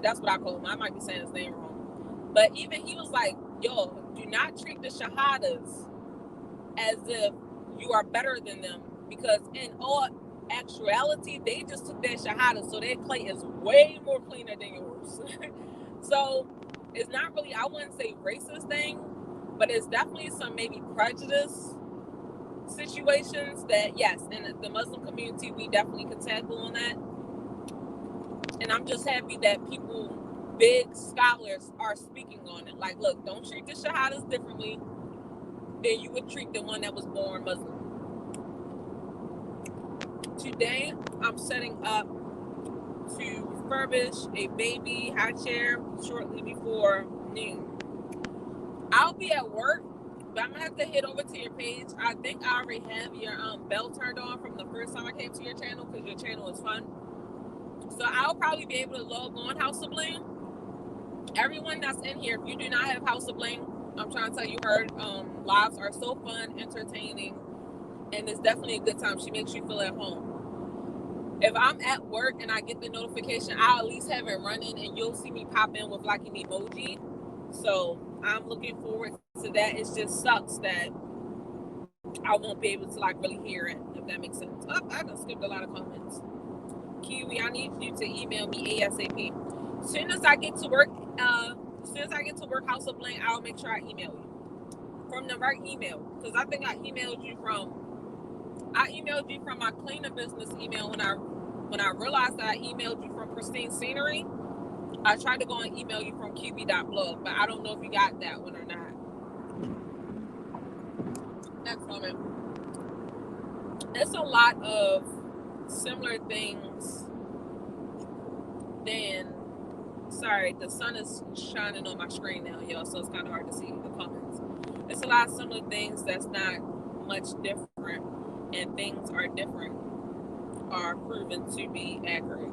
That's what I call him. I might be saying his name wrong. But even he was like, yo, do not treat the shahadas as if you are better than them, because in all actuality, they just took their shahada, so their plate is way more cleaner than yours. So it's not really, I wouldn't say racist thing, but it's definitely some maybe prejudice situations that, yes, in the Muslim community, we definitely could tackle on that. And I'm just happy that people, big scholars, are speaking on it. Like, look, don't treat the shahadas differently than you would treat the one that was born Muslim. Today, I'm setting up to refurbish a baby high chair shortly before noon. I'll be at work, but I'm gonna have to head over to your page. I think I already have your bell turned on from the first time I came to your channel, because your channel is fun. So I'll probably be able to log on House of Bling. Everyone that's in here, if you do not have House of Bling, I'm trying to tell you, her lives are so fun, entertaining, and it's definitely a good time. She makes you feel at home. If I'm at work and I get the notification, I'll at least have it running, and you'll see me pop in with like an emoji. So I'm looking forward to that. It just sucks that I won't be able to like really hear it, if that makes sense. Oh, I done skipped a lot of comments. Kiwi, I need you to email me ASAP. As soon as I get to work, House of Bling, I'll make sure I email you from the right email, because I think I emailed you from my cleaner business email. When I realized that I emailed you from Pristine Scenery, I tried to go and email you from qb.blog, but I don't know if you got that one or not. Next comment. It's a lot of similar things than, sorry, the sun is shining on my screen now, y'all, so it's kind of hard to see the comments. It's a lot of similar things that's not much different, and things are different are proven to be accurate.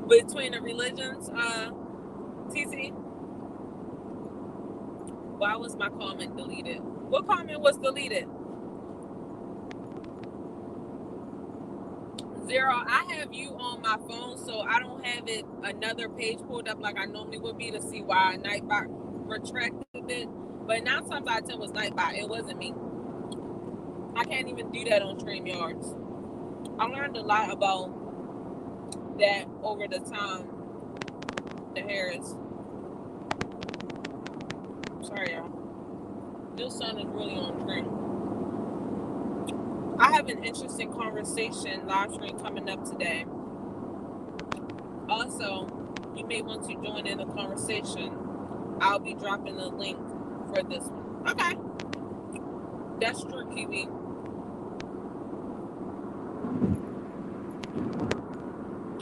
Between the religions, TC, why was my comment deleted? What comment was deleted? Zero, I have you on my phone, so I don't have it another page pulled up like I normally would be to see why Nightbot retracted it. But 9 times out of 10 was Nightbot. It wasn't me. I can't even do that on StreamYards. I learned a lot about that over the time. The Harris. Sorry, y'all. This sun is really on screen. have an interesting conversation live stream coming up today. Also, you may want to join in the conversation. I'll be dropping the link for this one. Okay. That's true, Kiwi.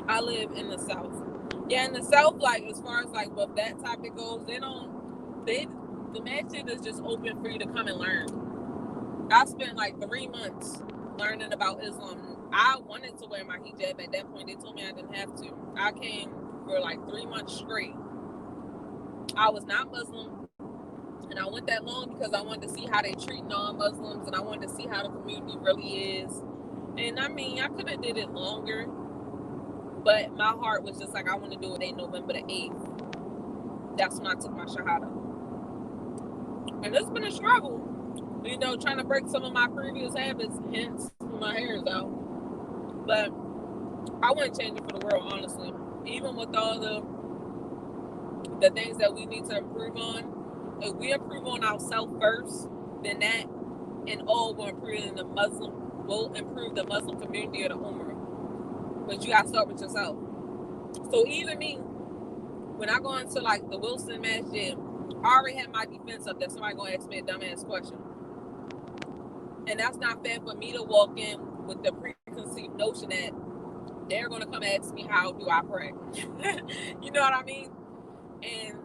I live in the South. Yeah, in the South, like, as far as, like, what that topic goes, the masjid is just open for you to come and learn. I spent, like, 3 months learning about Islam. I wanted to wear my hijab at that point. They told me I didn't have to. I came for, like, 3 months straight. I was not Muslim, and I went that long because I wanted to see how they treat non-Muslims, and I wanted to see how the community really is. And, I mean, I could have did it longer, but my heart was just like, I want to do it November the 8th. That's when I took my Shahada. And it's been a struggle, you know, trying to break some of my previous habits, hence my hair is out. But I wouldn't change it for the world, honestly. Even with all the things that we need to improve on, if we improve on ourselves first, then that and all will improve the Muslim community of the Ummah. But you gotta start with yourself. So even me, when I go into like the Wilson Masjid, I already had my defense up that somebody gonna ask me a dumbass question. And that's not fair for me to walk in with the preconceived notion that they're gonna come ask me how do I pray. You know what I mean? And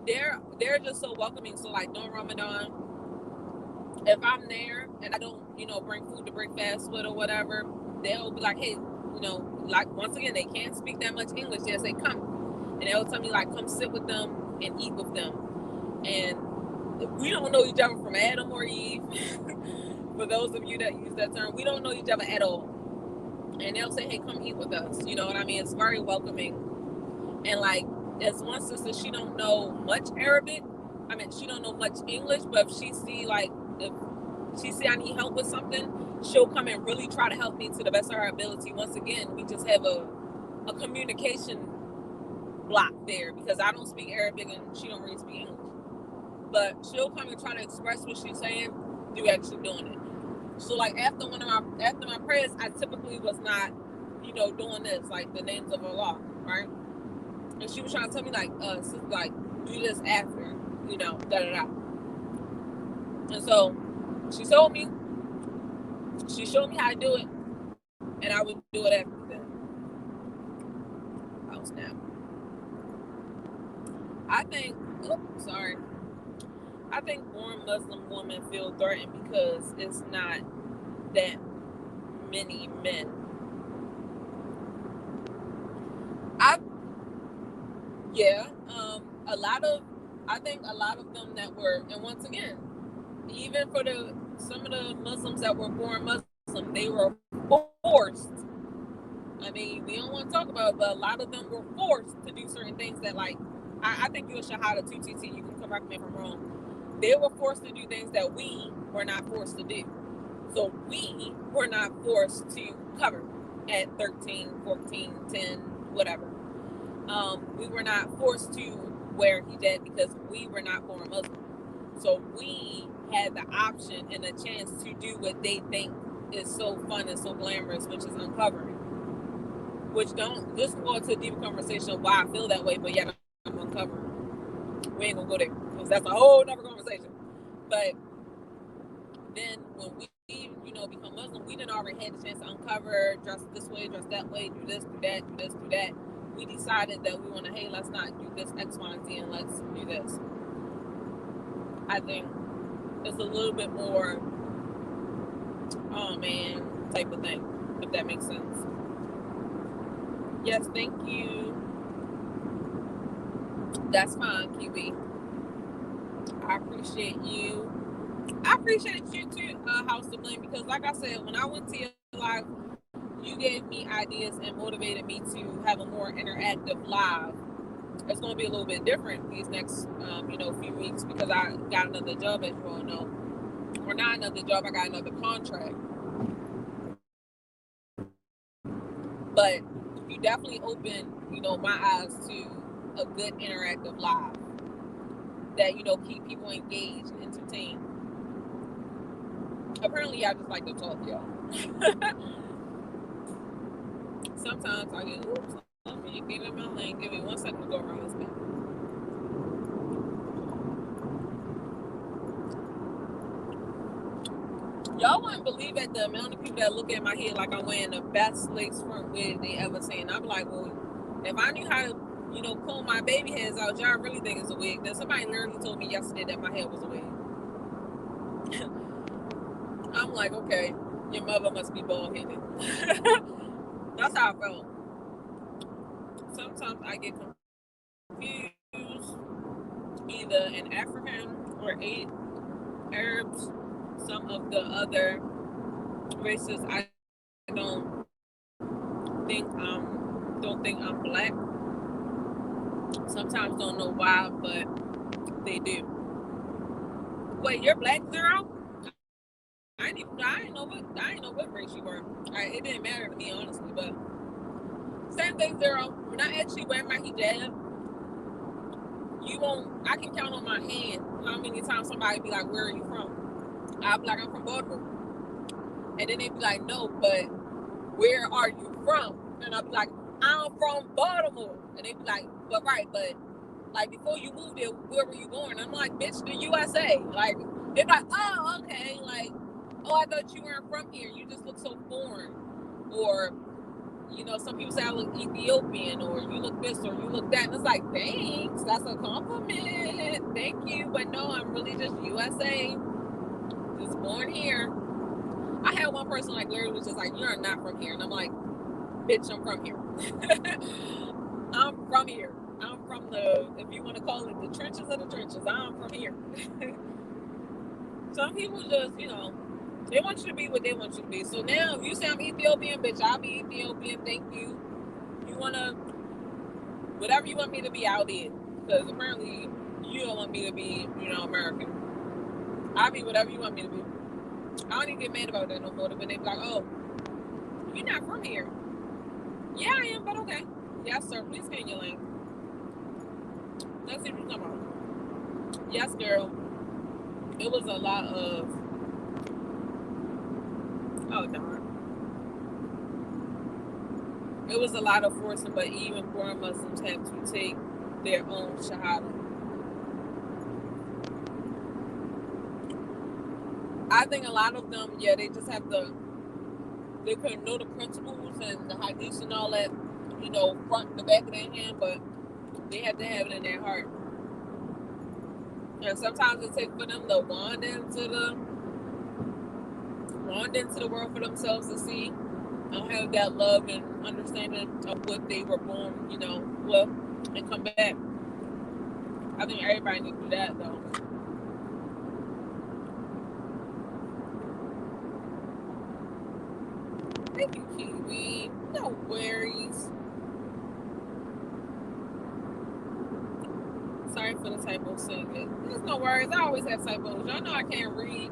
they're just so welcoming. So like during Ramadan, if I'm there and I don't, you know, bring food to break fast with or whatever, they'll be like, hey, you know, like once again, they can't speak that much English. They'll say, come. And they'll tell me like, come sit with them and eat with them. And we don't know each other from Adam or Eve. For those of you that use that term, we don't know each other at all. And they'll say, hey, come eat with us. You know what I mean? It's very welcoming. And like, as one sister, she don't know much Arabic. I mean, she don't know much English, but if she see I need help with something, she'll come and really try to help me to the best of her ability. Once again, we just have a communication block there because I don't speak Arabic and she don't really speak English. But she'll come and try to express what she's saying through actually doing it. So like after my prayers, I typically was not, you know, doing this, like the names of Allah, right? And she was trying to tell me like, do this after, you know, da da da. And so she showed me how to do it, and I would do it after that. Oh snap! I think born Muslim women feel threatened because it's not that many men. I think a lot of them that were, and once again, even for some of the Muslims that were born Muslim, they were forced. I mean, we don't want to talk about it, but a lot of them were forced to do certain things that, like, I think you're Shahada too, TT. You can correct me if I'm wrong. They were forced to do things that we were not forced to do. So we were not forced to cover at 13, 14, 10, whatever. We were not forced to wear hijab because we were not born Muslim. So we had the option and a chance to do what they think is so fun and so glamorous, which is uncovering. This can go into a deeper conversation of why I feel that way, but yet I'm uncovering. We ain't gonna go there because that's a whole other conversation. But then when we, you know, become Muslim, we didn't already had the chance to uncover, dress this way, dress that way, do this, do that, do this, do that. We decided that we want to, hey, let's not do this X, Y, and Z, and let's do this. I think it's a little bit more, oh man, type of thing, if that makes sense. Yes, thank you. That's fine, Kiwi. I appreciate you. I appreciate you too, House of Blame, because like I said, when I went to your live, you gave me ideas and motivated me to have a more interactive live. It's going to be a little bit different these next, few weeks because I got another job, as you all know. Or not another job, I got another contract. But you definitely opened, my eyes to a good interactive live that, keep people engaged and entertained. Apparently, I just like to talk, y'all. Sometimes I get, oops, let me get in my lane. Give me 1 second to go around this bend. Y'all wouldn't believe at the amount of people that look at my head like I'm wearing the best lace front wig they ever seen. I'm like, well, if I knew how to, comb my baby hairs out, y'all really think it's a wig. Then somebody literally told me yesterday that my hair was a wig. I'm like, okay, your mother must be bald headed. That's how I felt. Sometimes I get confused, either an African or Arabs. Some of the other races, I don't think I'm black. Sometimes don't know why, but they do. Wait, you're black, Zero? I didn't know what race you were. It didn't matter to me, honestly, but same thing, Zero. When I actually wear my hijab, I can count on my hand how many times somebody be like, where are you from? I'll be like, I'm from Baltimore. And then they be like, no, but where are you from? And I'll be like, I'm from Baltimore. And they be like, but like before you moved there, where were you born? I'm like, bitch, the USA. Like, they're like, oh, okay. Like, oh, I thought you weren't from here. You just look so foreign. Or, some people say I look Ethiopian, or you look this, or you look that. And it's like, thanks. That's a compliment. Thank you. But no, I'm really just USA. Just born here. I had one person like literally was just like, you're not from here. And I'm like, bitch, I'm from here. I'm from here. I'm from if you want to call it the trenches of the trenches, I'm from here. Some people just, they want you to be what they want you to be. So now, if you say I'm Ethiopian, bitch, I'll be Ethiopian. Thank you. You want to, whatever you want me to be, I'll be it. Because apparently, you don't want me to be, American. I'll be whatever you want me to be. I don't even get mad about that no more. When they be like, oh, you're not from here. Yeah, I am, but okay. Yes, sir. Please stay in your lane. Let's see what you're talking about. Yes, girl. It was a lot of... Oh, darn. It was a lot of forcing, but even foreign Muslims have to take their own shahada. I think a lot of them, they just have to... They couldn't know the principles and the hadiths and all that, front and the back of their hand, but they have to have it in their heart. And sometimes it takes for them to wander into the world for themselves to see and have that love and understanding of what they were born, with, and come back. I think everybody needs to do that, though. Thank you, Kiwi. No worries. Sorry for the typo singing. There's no worries. I always have typos. Y'all know I can't read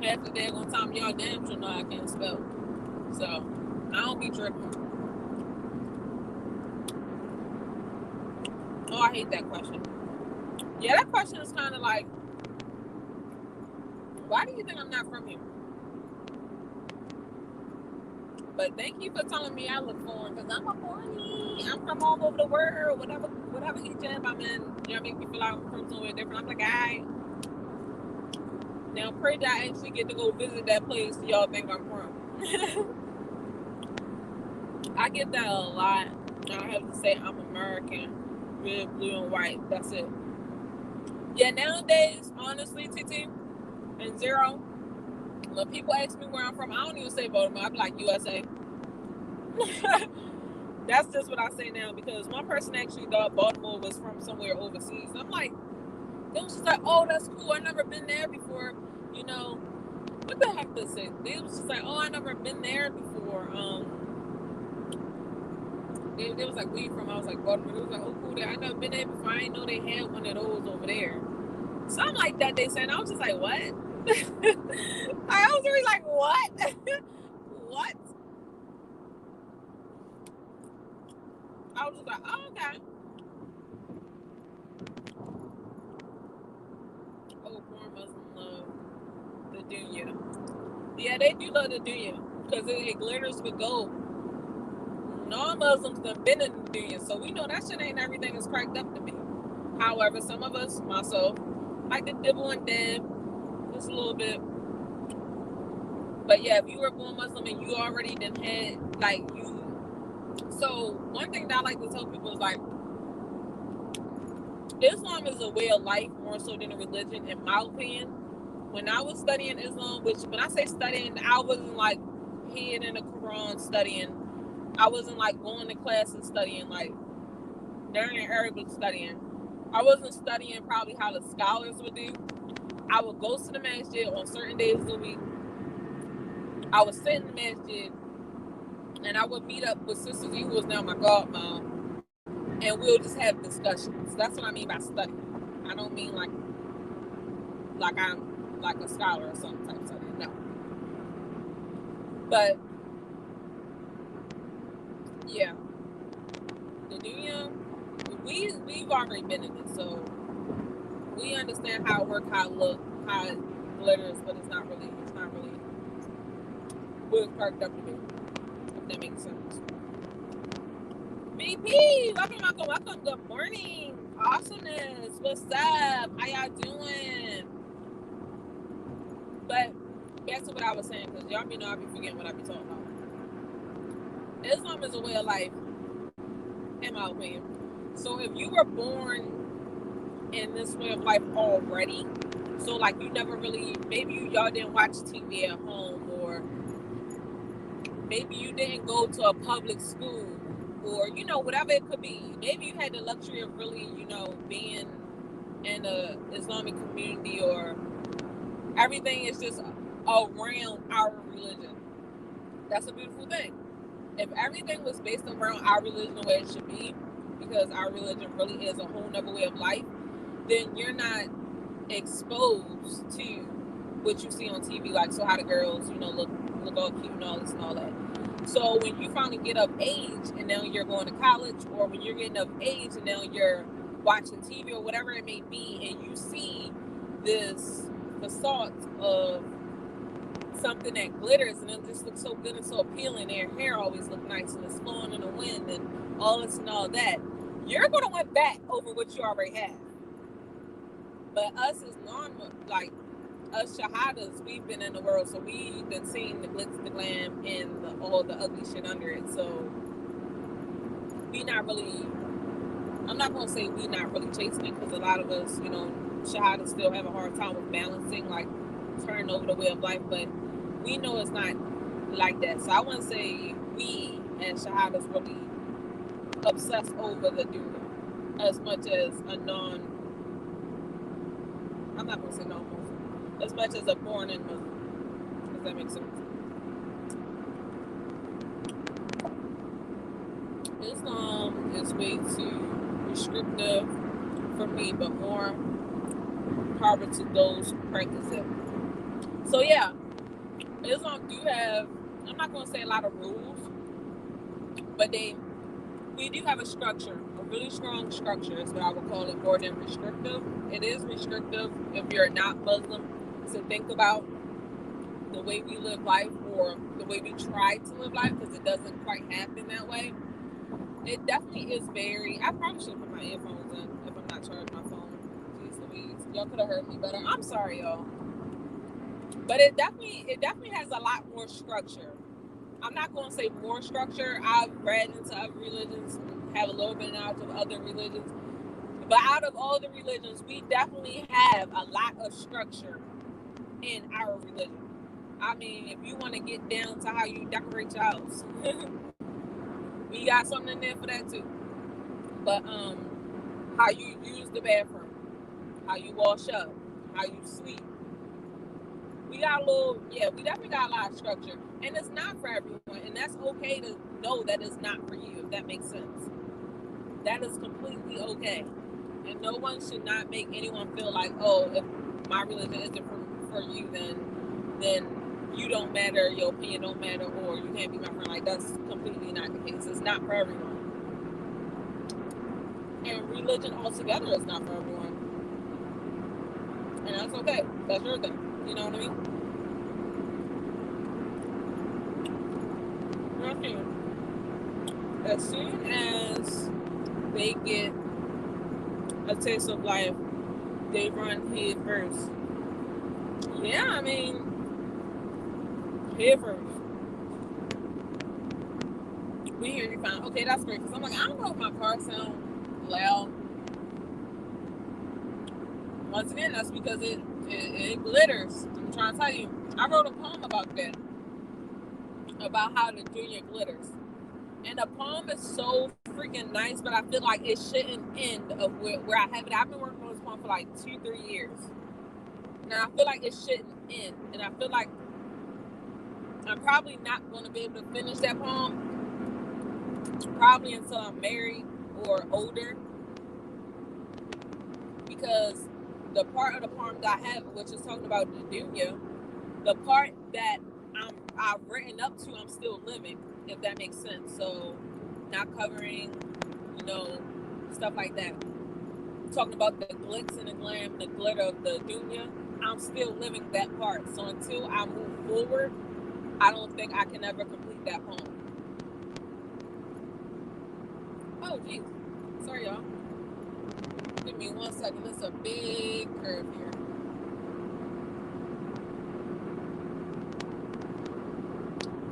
half the daggone time. Y'all damn sure know I can't spell. So, I don't be tripping. Oh, I hate that question. Yeah, that question is kind of like, why do you think I'm not from here? But thank you for telling me I look foreign, because I'm a foreignie. I'm from all over the world. Whatever hijab I'm in, make me feel like I'm from somewhere different. I'm like, alright. Now pray that I actually get to go visit that place y'all think I'm from. I get that a lot. I have to say I'm American. Red, blue, and white. That's it. Yeah, nowadays, honestly, TT and Zero, when people ask me where I'm from, I don't even say Baltimore. I be like, USA. That's just what I say now, because one person actually thought Baltimore was from somewhere overseas. I'm like, they was just like, oh, that's cool. I've never been there before. What the heck does it? They was just like, oh, I never been there before. They was like, where you from? I was like, Baltimore. They was like, oh, cool. I never been there before. I didn't know they had one of those over there. Something like that they said. I was just like, what? I was really like, what? What? I was just like, oh, okay. Oh, poor Muslim love the dunya. Yeah, they do love the dunya because it glitters with gold. Non-Muslims have been in the dunya, so we know that shit ain't everything is cracked up to be. However, some of us, myself, like to dibble and dab just a little bit. But yeah, if you were born Muslim and you already done had like you. So one thing that I like to tell people is like, Islam is a way of life more so than a religion, in my opinion. When I was studying Islam, which when I say studying, I wasn't like hid in the Quran studying. I wasn't like going to class and studying, like learning Arabic studying. I wasn't studying probably how the scholars would do. I would go to the masjid on certain days of the week. I would sit in the masjid and I would meet up with Sister Z, who was now my godmom, and we'll just have discussions. That's what I mean by studying. I don't mean like I'm like a scholar or some type of studying. No. But yeah, the dunya, we've already been in it, so we understand how it works, how it looks, how it glitters, but it's not really what it's parked up to be. If that makes sense. BP, welcome. Good morning. Awesomeness. What's up? How y'all doing? But back to what I was saying, because y'all be know I be forgetting what I be talking about. Islam is a way of life, in my opinion. So if you were born in this way of life already, so like you never really, maybe y'all didn't watch TV at home, or maybe you didn't go to a public school, or whatever it could be. Maybe you had the luxury of really being in a Islamic community, or everything is just around our religion. That's a beautiful thing. If everything was based around our religion the way it should be, because our religion really is a whole nother way of life, then you're not exposed to what you see on TV, like so how the girls, look all cute and all this and all that. So when you finally get of age and now you're going to college, or when you're getting of age and now you're watching TV or whatever it may be, and you see this facade of something that glitters and it just looks so good and so appealing, their hair always look nice and it's flowing in the wind and all this and all that, you're going to want back over what you already have. But us as us shahadas, we've been in the world, so we've been seeing the glitz, the glam, and all the ugly shit under it. So we not really, I'm not going to say we not really chasing it, because a lot of us, shahadas still have a hard time with balancing, like turning over the way of life, but we know it's not like that. So I wouldn't say we as shahadas really obsess over the dunya as much as I'm not going to say non-Muslim, as much as a born-in Muslim. Does that make sense? Islam is way too restrictive for me, but more power to those who practice it. So yeah, Islam do have, I'm not going to say a lot of rules, but we do have a structure, a really strong structure is what I would call it, more than restrictive. It is restrictive if you're not Muslim to think about the way we live life, or the way we try to live life, because it doesn't quite happen that way. It definitely is very, I probably should put my earphones in if I'm not charging my phone. Jeez Louise, y'all could have heard me better. I'm sorry, y'all. But it definitely has a lot more structure. I'm not going to say more structure. I've read into other religions, have a little bit of knowledge of other religions. But out of all the religions, we definitely have a lot of structure in our religion. I mean, if you want to get down to how you decorate your house, we got something in there for that too. But how you use the bathroom, how you wash up, how you sleep. We definitely got a lot of structure. And it's not for everyone. And that's okay to know that it's not for you, if that makes sense. That is completely okay. And no one should not make anyone feel like, oh, if my religion isn't for you, then you don't matter, your opinion don't matter, or you can't be my friend. Like, that's completely not the case. It's not for everyone. And religion altogether is not for everyone. And that's okay. That's your thing. You know what I mean? As soon as they get a taste of life, they run head first. Yeah, I mean, head first. We hear you fine. Okay, that's great. Because I'm like, I don't know if my car sounds loud. Once again, that's because it glitters. I'm trying to tell you. I wrote a poem about that. About how the junior glitters. And the poem is so freaking nice, but I feel like it shouldn't end of where I have it. I've been working on this poem for like 2-3 years. Now I feel like it shouldn't end. And I feel like I'm probably not going to be able to finish that poem probably until I'm married or older, because the part of the poem that I have, which is talking about the dunya, the part that I've written up to, I'm still living, if that makes sense. So not covering, stuff like that. Talking about the glitz and the glam, the glitter of the dunya, I'm still living that part. So until I move forward, I don't think I can ever complete that poem. Oh, geez. Sorry, y'all. Give me 1 second. It's a big curve here.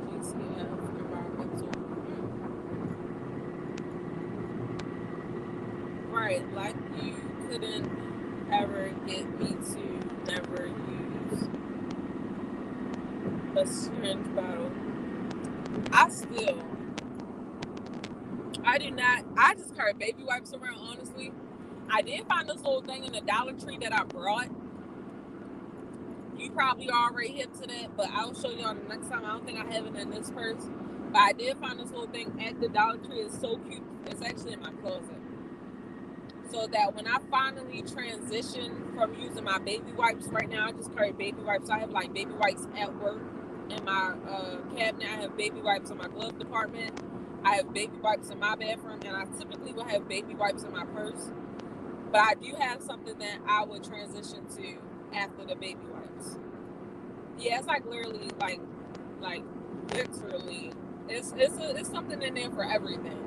GCF, environmental. Right, like you couldn't ever get me to never use a syringe bottle. I just carry baby wipes around, honestly. I did find this little thing in the Dollar Tree that I brought. You probably already hip to that, but I'll show y'all the next time. I don't think I have it in this purse. But I did find this little thing at the Dollar Tree. It's so cute. It's actually in my closet. So that when I finally transition from using my baby wipes, right now I just carry baby wipes. I have like baby wipes at work in my cabinet. I have baby wipes in my glove department. I have baby wipes in my bathroom, and I typically will have baby wipes in my purse. But I do have something that I would transition to after the baby wipes. Yeah, it's like literally like literally, it's something in there for everything,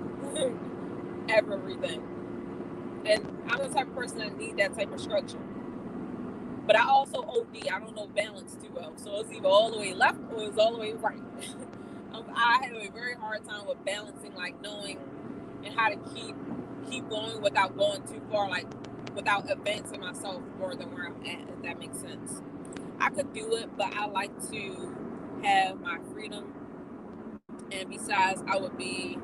everything. And I'm the type of person that need that type of structure. But I also OD. I don't know balance too well, so it's either all the way left or it's all the way right. I have a very hard time with balancing, like knowing and how to keep going without going too far, like without advancing myself more than where I'm at, if that makes sense. I could do it, but I like to have my freedom. And besides, I would be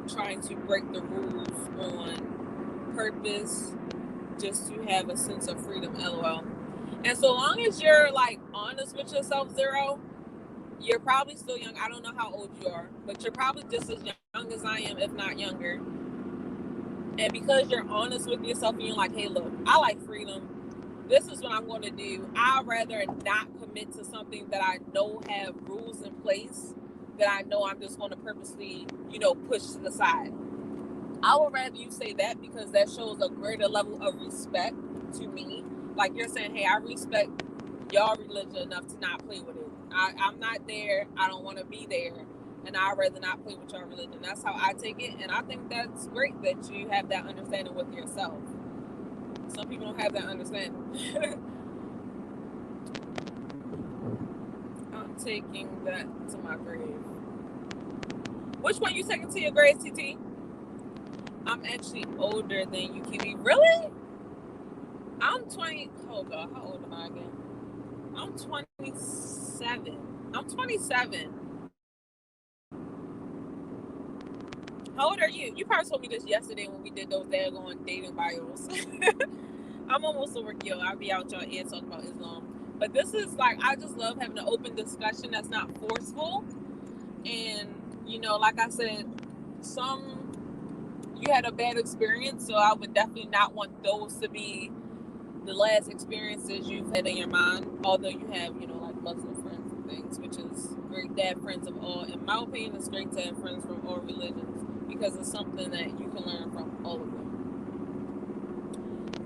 trying to break the rules on purpose just to have a sense of freedom, lol. And so long as you're like honest with yourself, Zero, you're probably still young. I don't know how old you are, but you're probably just as young as I am, if not younger. And because you're honest with yourself and you're like, hey, look, I like freedom. This is what I'm going to do. I'd rather not commit to something that I know have rules in place that I know I'm just going to purposely, push to the side. I would rather you say that, because that shows a greater level of respect to me. Like you're saying, hey, I respect y'all religion enough to not play with it. I'm not there. I don't want to be there. And I'd rather not play with your religion. That's how I take it. And I think that's great that you have that understanding with yourself. Some people don't have that understanding. I'm taking that to my grave. Which one you taking to your grave, TT? I'm actually older than you, Kiwi. Really? I'm 20. Oh, God. How old am I again? I'm 27. I'm 27. How old are you? You probably told me this yesterday when we did those daggone dating bios. I'm almost over, yo. I'll be out y'all ear talking about Islam. But this is like, I just love having an open discussion that's not forceful. And, like I said, you had a bad experience, so I would definitely not want those to be the last experiences you've had in your mind. Although you have, like Muslim friends and things, which is great to have friends of all. In my opinion, it's great to have friends from all religions, because it's something that you can learn from all of them.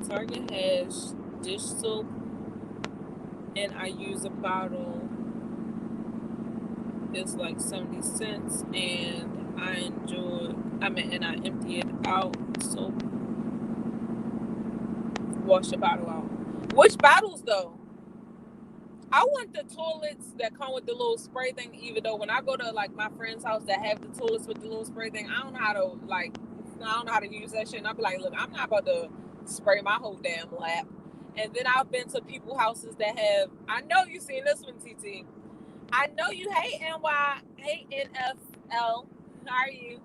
Target has dish soap, and I use a bottle It's like 70 cents, and I empty it out. So wash the bottle out. Which bottles though? I want the toilets that come with the little spray thing. Even though when I go to like my friend's house that have the toilets with the little spray thing, I don't know how to use that shit. And I'll be like, look, I'm not about to spray my whole damn lap. And then I've been to people's houses that have. I know you seen this one, TT. I know you hate NFL. How are you,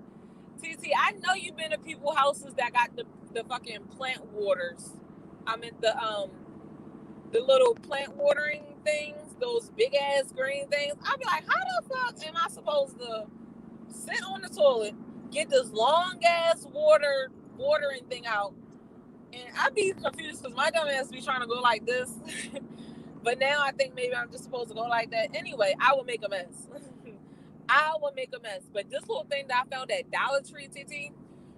TT? I know you've been to people's houses that got the fucking plant waters. I mean the little plant watering things, those big ass green things. I'd be like, how the fuck am I supposed to sit on the toilet, get this long ass watering thing out, and I'd be confused because my dumb ass be trying to go like this. But now I think maybe I'm just supposed to go like that. Anyway, I would make a mess. I would make a mess. But this little thing that I found at Dollar Tree, TT,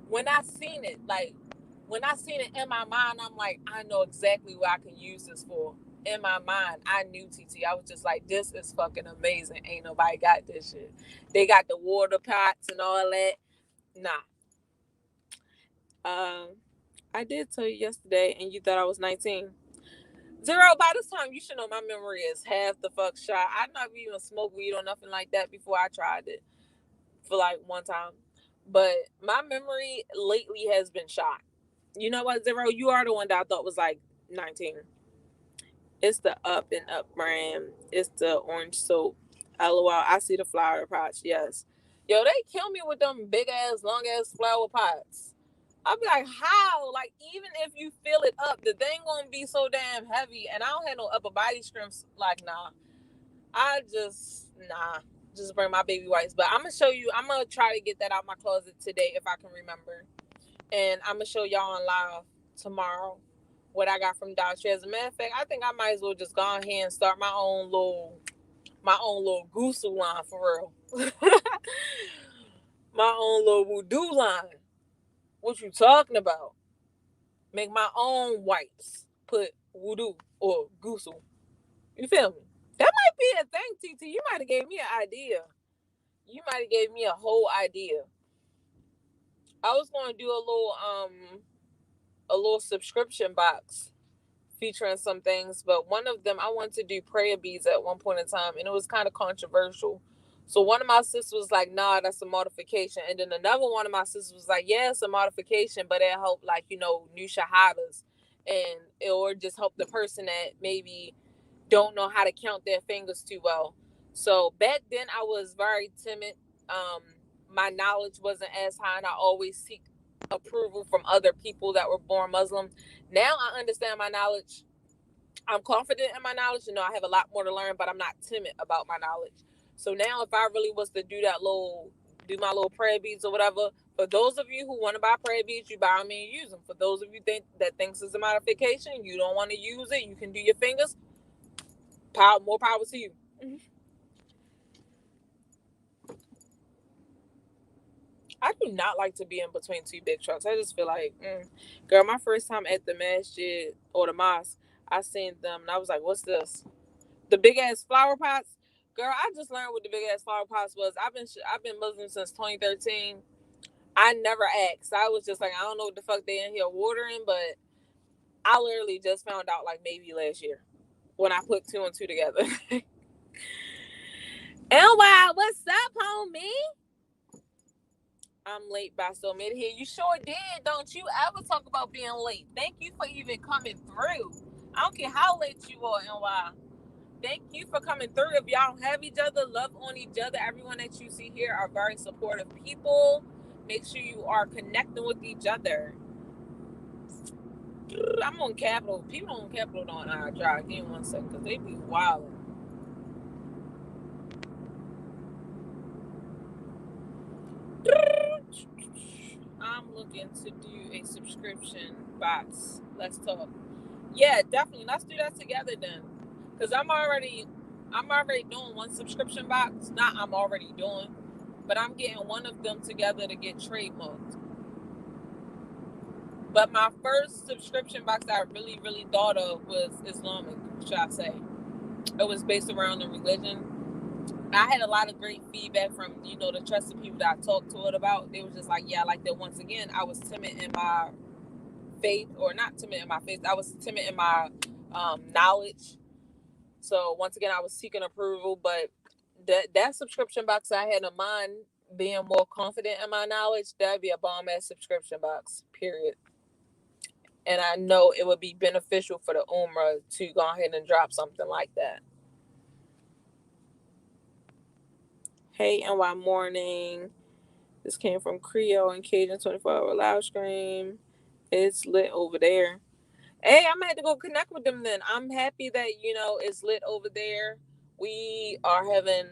when I seen it in my mind, I'm like, I know exactly what I can use this for. In my mind, I knew, TT. I was just like, this is fucking amazing. Ain't nobody got this shit. They got the water pots and all that. Nah. I did tell you yesterday, and you thought I was 19. Zero, by this time, you should know my memory is half the fuck shot. I never even smoked weed or nothing like that before I tried it for like one time. But my memory lately has been shot. You know what, Zero? You are the one that I thought was like 19. It's the Up and Up brand. It's the orange soap. LOL. I see the flower pots. Yes. Yo, they kill me with them big ass, long ass flower pots. I'll be like, how? Like, even if you fill it up, the thing gonna be so damn heavy. And I don't have no upper body strength. Like, nah. Nah. Just bring my baby wipes. But I'm gonna show you. I'm gonna try to get that out my closet today if I can remember. And I'm gonna show y'all on live tomorrow what I got from Dollar Tree. As a matter of fact, I think I might as well just go ahead and start my own little goose line for real. My own little voodoo line. What you talking about? Make my own wipes. Put voodoo or goose. You feel me? That might be a thing, TT. You might have gave me an idea. You might have gave me a whole idea. I was gonna do a little subscription box featuring some things, but one of them I wanted to do prayer beads at one point in time, and it was kind of controversial. So one of my sisters was like, nah, that's a modification. And then another one of my sisters was like, yeah, it's a modification, but it helped, like, new shahadas. And it would just help the person that maybe don't know how to count their fingers too well. So back then I was very timid. My knowledge wasn't as high, and I always seek approval from other people that were born Muslim. Now I understand my knowledge. I'm confident in my knowledge. I have a lot more to learn, but I'm not timid about my knowledge. So now if I really was to do my little prayer beads or whatever, for those of you who want to buy prayer beads, you buy them and you use them. For those of you that thinks it's a modification, you don't want to use it, you can do your fingers. More power to you. I do not like to be in between two big trucks. I just feel like, girl, my first time at the masjid or the mosque, I seen them and I was like, what's this? The big ass flower pots. Girl, I just learned what the big ass flower pots was. I've been Muslim since 2013. I never asked. I was just like, I don't know what the fuck they in here watering, but I literally just found out like maybe last year when I put two and two together. LY, what's up, homie? I'm late, but I still made it here. You sure did. Don't you ever talk about being late. Thank you for even coming through. I don't care how late you are, NY. Thank you for coming through. If y'all have each other, love on each other. Everyone that you see here are very supportive people. Make sure you are connecting with each other. I'm on Capitol. People on Capitol don't drive. Give me 1 second, because they be wild. I'm looking to do a subscription box. Let's talk. Yeah, definitely. Let's do that together then. Because I'm already doing one subscription box. Not I'm already doing, but I'm getting one of them together to get trademarked. But my first subscription box that I really, really thought of was Islamic, should I say. It was based around the religion. I had a lot of great feedback from, the trusted people that I talked to it about. They was just like, yeah, I like that. Once again, I was timid in my faith, or not timid in my faith. I was timid in my knowledge. So once again, I was seeking approval, but that subscription box I had in mind, being more confident in my knowledge, that'd be a bomb ass subscription box. Period. And I know it would be beneficial for the Umrah to go ahead and drop something like that. Hey, NY Morning. This came from Creole and Cajun 24-hour live stream. It's lit over there. Hey, I'm gonna have to go connect with them then. I'm happy that, it's lit over there. We are having,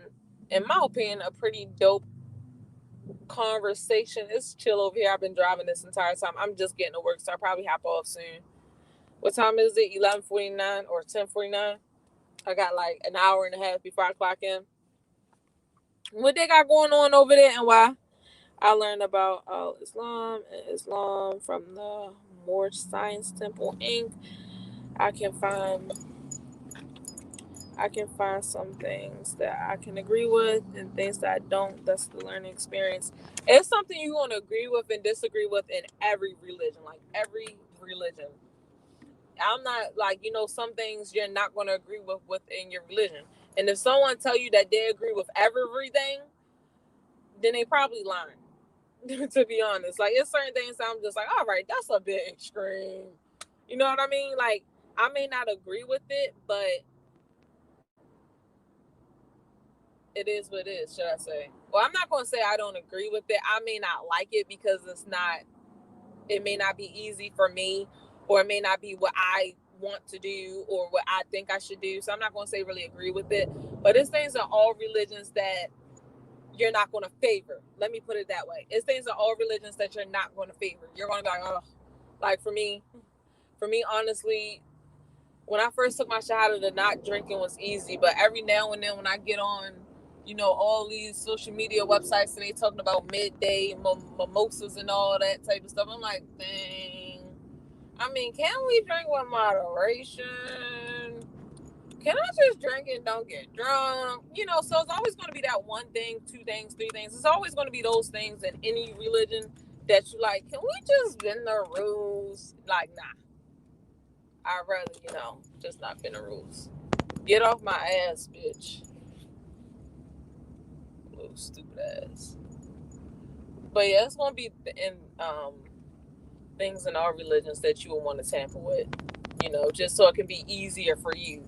in my opinion, a pretty dope conversation. It's chill over here. I've been driving this entire time. I'm just getting to work, so I'll probably hop off soon. What time is it? 11:49 or 10:49? I got like an hour and a half before I clock in. What they got going on over there, and why? I learned about Islam and Islam from the Moorish Science Temple Inc. I can find some things that I can agree with and things that I don't. That's the learning experience. It's something you're going to agree with and disagree with in every religion, like every religion. I'm not like, some things you're not going to agree with within your religion. And if someone tell you that they agree with everything, then they probably lying. To be honest, like, it's certain things I'm just like, all right, that's a bit extreme. You know what I mean? Like, I may not agree with it, but it is what it is, should I say. Well, I'm not going to say I don't agree with it. I may not like it because it may not be easy for me, or it may not be what I want to do or what I think I should do. So I'm not going to say really agree with it. But it's things in all religions that you're not going to favor. Let me put it that way. It's things in all religions that you're not going to favor. You're going to be like, oh, like for me, honestly, when I first took my shahada, the not drinking was easy. But every now and then when I get on, all these social media websites and they talking about midday mimosas and all that type of stuff, I'm like, dang. I mean, can we drink with moderation? Can I just drink and don't get drunk? So it's always going to be that one thing, two things, three things. It's always going to be those things in any religion that you like, can we just bend the rules? Like, nah. I'd rather, just not bend the rules. Get off my ass, bitch. Little stupid ass. But yeah, it's going to be in things in our religions that you will want to tamper with, just so it can be easier for you,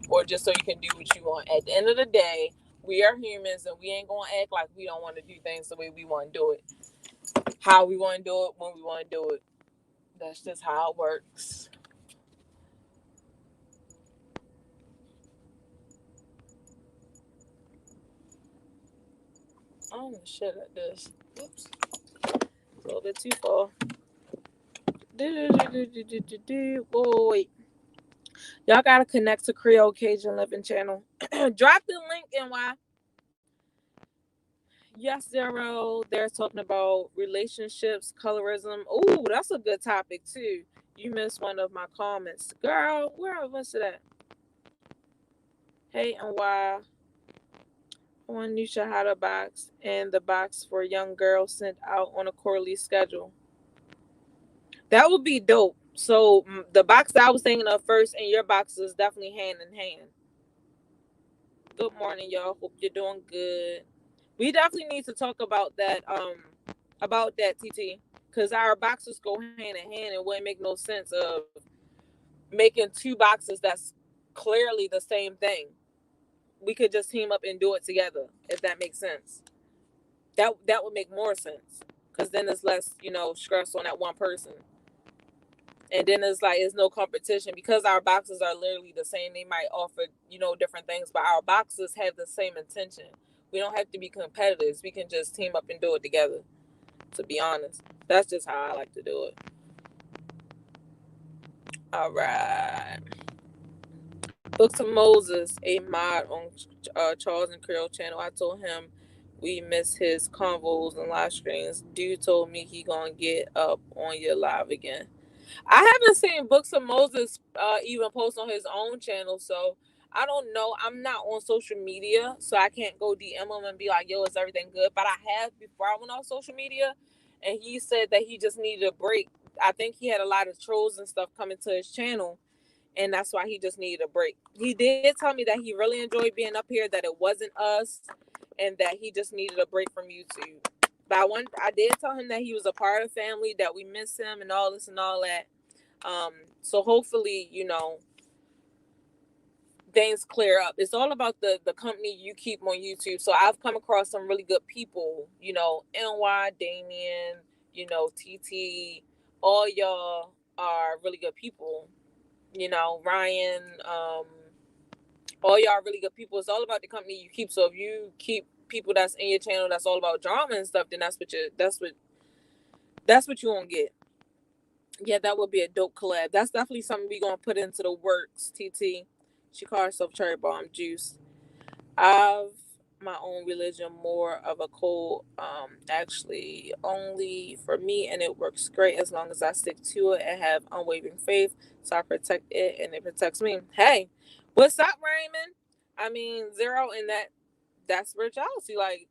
or just so you can do what you want. At the end of the day, we are humans and we ain't going to act like we don't want to do things the way we want to do it, how we want to do it, when we want to do it. That's just how it works. I'm gonna shut at this. Oops. It's a little bit too far. Oh, wait. Y'all gotta connect to Creole Cajun Living channel. Drop the link in why. Yes, Zero. They're talking about relationships, colorism. Oh, that's a good topic too. You missed one of my comments. Girl, where was it at? Hey, and why? One new Shahada box and the box for young girls sent out on a quarterly schedule. That would be dope. So the box that I was thinking of first and your box is definitely hand in hand. Good morning, y'all. Hope you're doing good. We definitely need to talk about that TT, because our boxes go hand in hand. It wouldn't make no sense of making two boxes that's clearly the same thing. We could just team up and do it together, if that makes sense. That would make more sense, because then it's less, stress on that one person. And then it's like it's no competition, because our boxes are literally the same. They might offer, different things, but our boxes have the same intention. We don't have to be competitors. We can just team up and do it together. To be honest, that's just how I like to do it. All right. Books of Moses, a mod on Charles and Creole channel. I told him we miss his convos and live streams. Dude told me he gonna get up on your live again. I haven't seen Books of Moses even post on his own channel, so I don't know. I'm not on social media, so I can't go DM him and be like, "Yo, is everything good?" But I have before I went on social media, and he said that he just needed a break. I think he had a lot of trolls and stuff coming to his channel, and that's why he just needed a break. He did tell me that he really enjoyed being up here, that it wasn't us, and that he just needed a break from YouTube. But I did tell him that he was a part of family, that we miss him, and all this and all that. So hopefully, things clear up. It's all about the company you keep on YouTube. So I've come across some really good people, NY, Damien, TT, all y'all are really good people. Ryan, all y'all really good people. It's all about the company you keep. So if you keep people that's in your channel that's all about drama and stuff, then that's what you won't get. Yeah, that would be a dope collab. That's definitely something we gonna put into the works. TT, she called herself Cherry Bomb Juice. I've my own religion, more of a cult, actually only for me, and it works great as long as I stick to it and have unwavering faith. So I protect it and it protects me. Hey, what's up, Raymond? I mean, zero in that's spirituality. Like,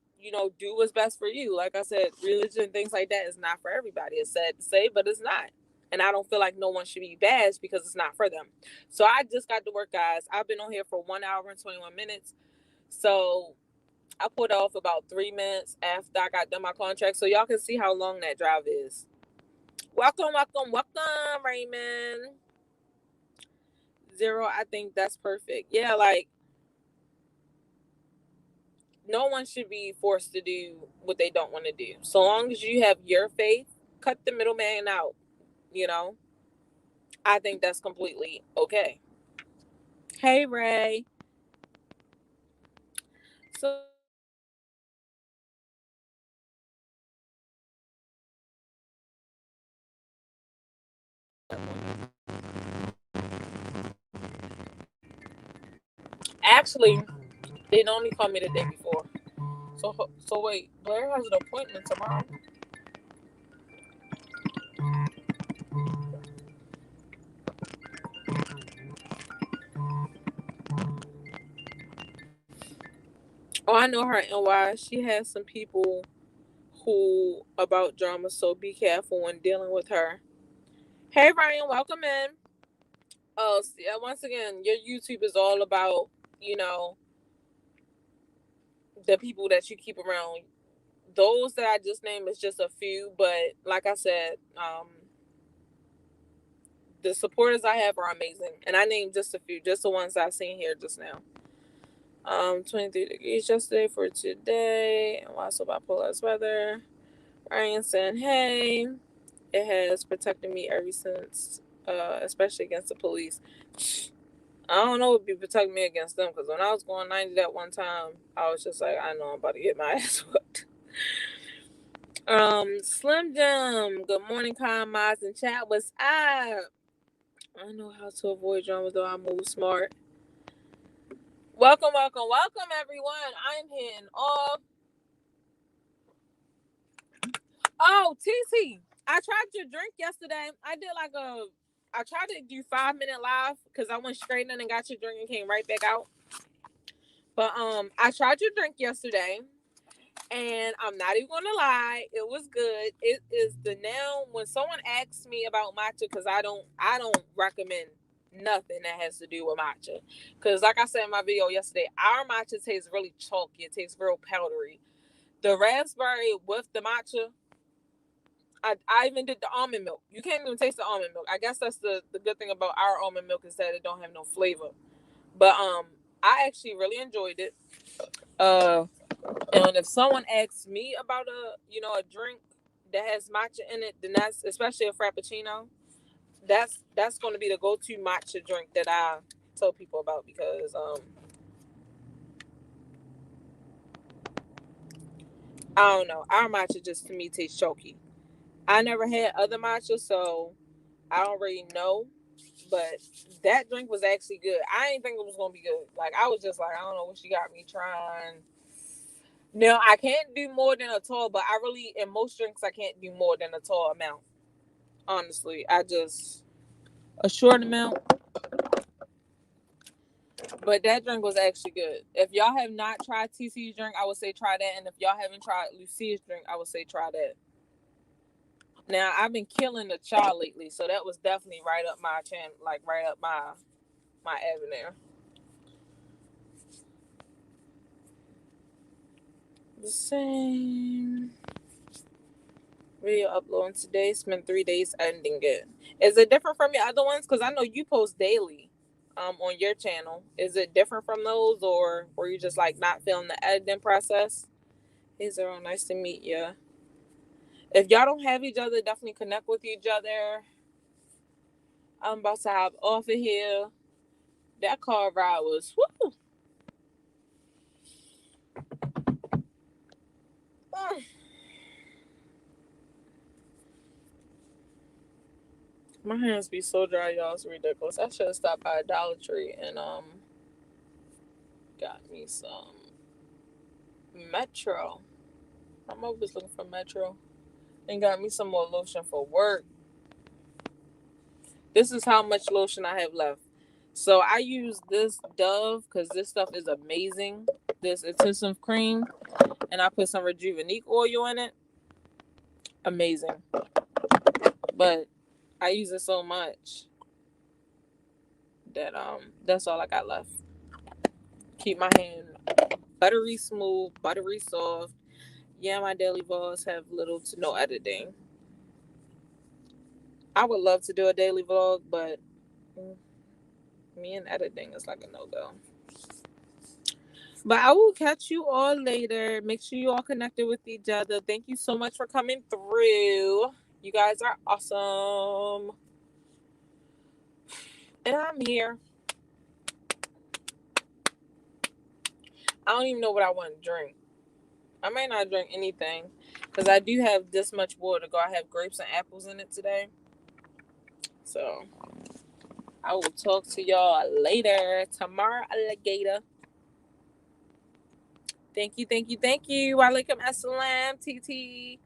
do what's best for you. Like I said, religion, things like that is not for everybody. It's sad to say, but it's not. And I don't feel like no one should be bashed because it's not for them. So I just got to work, guys. I've been on here for 1 hour and 21 minutes. So I put off about 3 minutes after I got done my contract. So y'all can see how long that drive is. Welcome, welcome, welcome, Raymond. Zero, I think that's perfect. Yeah, like, no one should be forced to do what they don't want to do. So long as you have your faith, cut the middleman out, you know? I think that's completely okay. Hey, Ray. So actually, they only called me the day before. So wait, Blair has an appointment tomorrow. Oh, I know her and why. She has some people who about drama, so be careful when dealing with her. Hey, Ryan, welcome in. Oh, yeah, once again, your YouTube is all about, you know, the people that you keep around. Those that I just named is just a few, but like I said, the supporters I have are amazing, and I named just a few, just the ones I've seen here just now. 23 degrees yesterday for today, and also bipolar weather. Ryan saying, "Hey, it has protected me ever since, especially against the police." I don't know what be protecting me against them, because when I was going 90 that one time, I was just like, I know I'm about to get my ass whooped. Slim Jim, good morning, Kyle Miles and chat. What's up? I know how to avoid drama, though I move smart. Welcome, welcome, welcome, everyone. I'm hitting off. Oh, TT, I tried your drink yesterday. I tried to do 5 minute live because I went straight in and got your drink and came right back out. But I tried your drink yesterday, and I'm not even gonna lie, it was good. It is the now when someone asks me about matcha, because I don't recommend nothing that has to do with matcha, because like I said in my video yesterday, our matcha tastes really chalky. It tastes real powdery. The raspberry with the matcha, I even did the almond milk. You can't even taste the almond milk. I guess that's the good thing about our almond milk, is that it don't have no flavor. But I actually really enjoyed it. Uh and if someone asks me about a drink that has matcha in it, then that's, especially a frappuccino, that's going to be the go-to matcha drink that I tell people about, because I don't know, our matcha just to me tastes choky. I never had other matcha, so I don't really know, but that drink was actually good. I didn't think it was gonna be good. Like, I was just like, I don't know what she got me trying. No, I can't do more than a tall, but I really, in most drinks, I can't do more than a tall amount. Honestly, I just, a short amount. But that drink was actually good. If y'all have not tried TC's drink, I would say try that. And if y'all haven't tried Lucia's drink, I would say try that. Now, I've been killing the cha lately, so that was definitely right up my like right up my avenue. The same video uploading today. Spent 3 days editing it. Is it different from your other ones? Because I know you post daily on your channel. Is it different from those, or were you just like not feeling the editing process? Hey Zero, nice to meet you. If y'all don't have each other, definitely connect with each other. I'm about to hop off of here. That car ride was whoo. My hands be so dry, y'all. It's ridiculous. I should have stopped by a Dollar Tree and got me some Metro. I'm always looking for Metro. And got me some more lotion for work. This is how much lotion I have left. So I use this Dove because this stuff is amazing. This intensive cream. And I put some Rejuvenique oil in it. Amazing. But I use it so much that that's all I got left. Keep my hand buttery smooth, buttery soft. Yeah, my daily vlogs have little to no editing. I would love to do a daily vlog, but me and editing is like a no-go. But I will catch you all later. Make sure you all connected with each other. Thank you so much for coming through. You guys are awesome. And I'm here. I don't even know what I want to drink. I may not drink anything because I do have this much water to go. I have grapes and apples in it today. So I will talk to y'all later. Tomorrow, alligator. Thank you, thank you, thank you. Walaikum assalam, TT.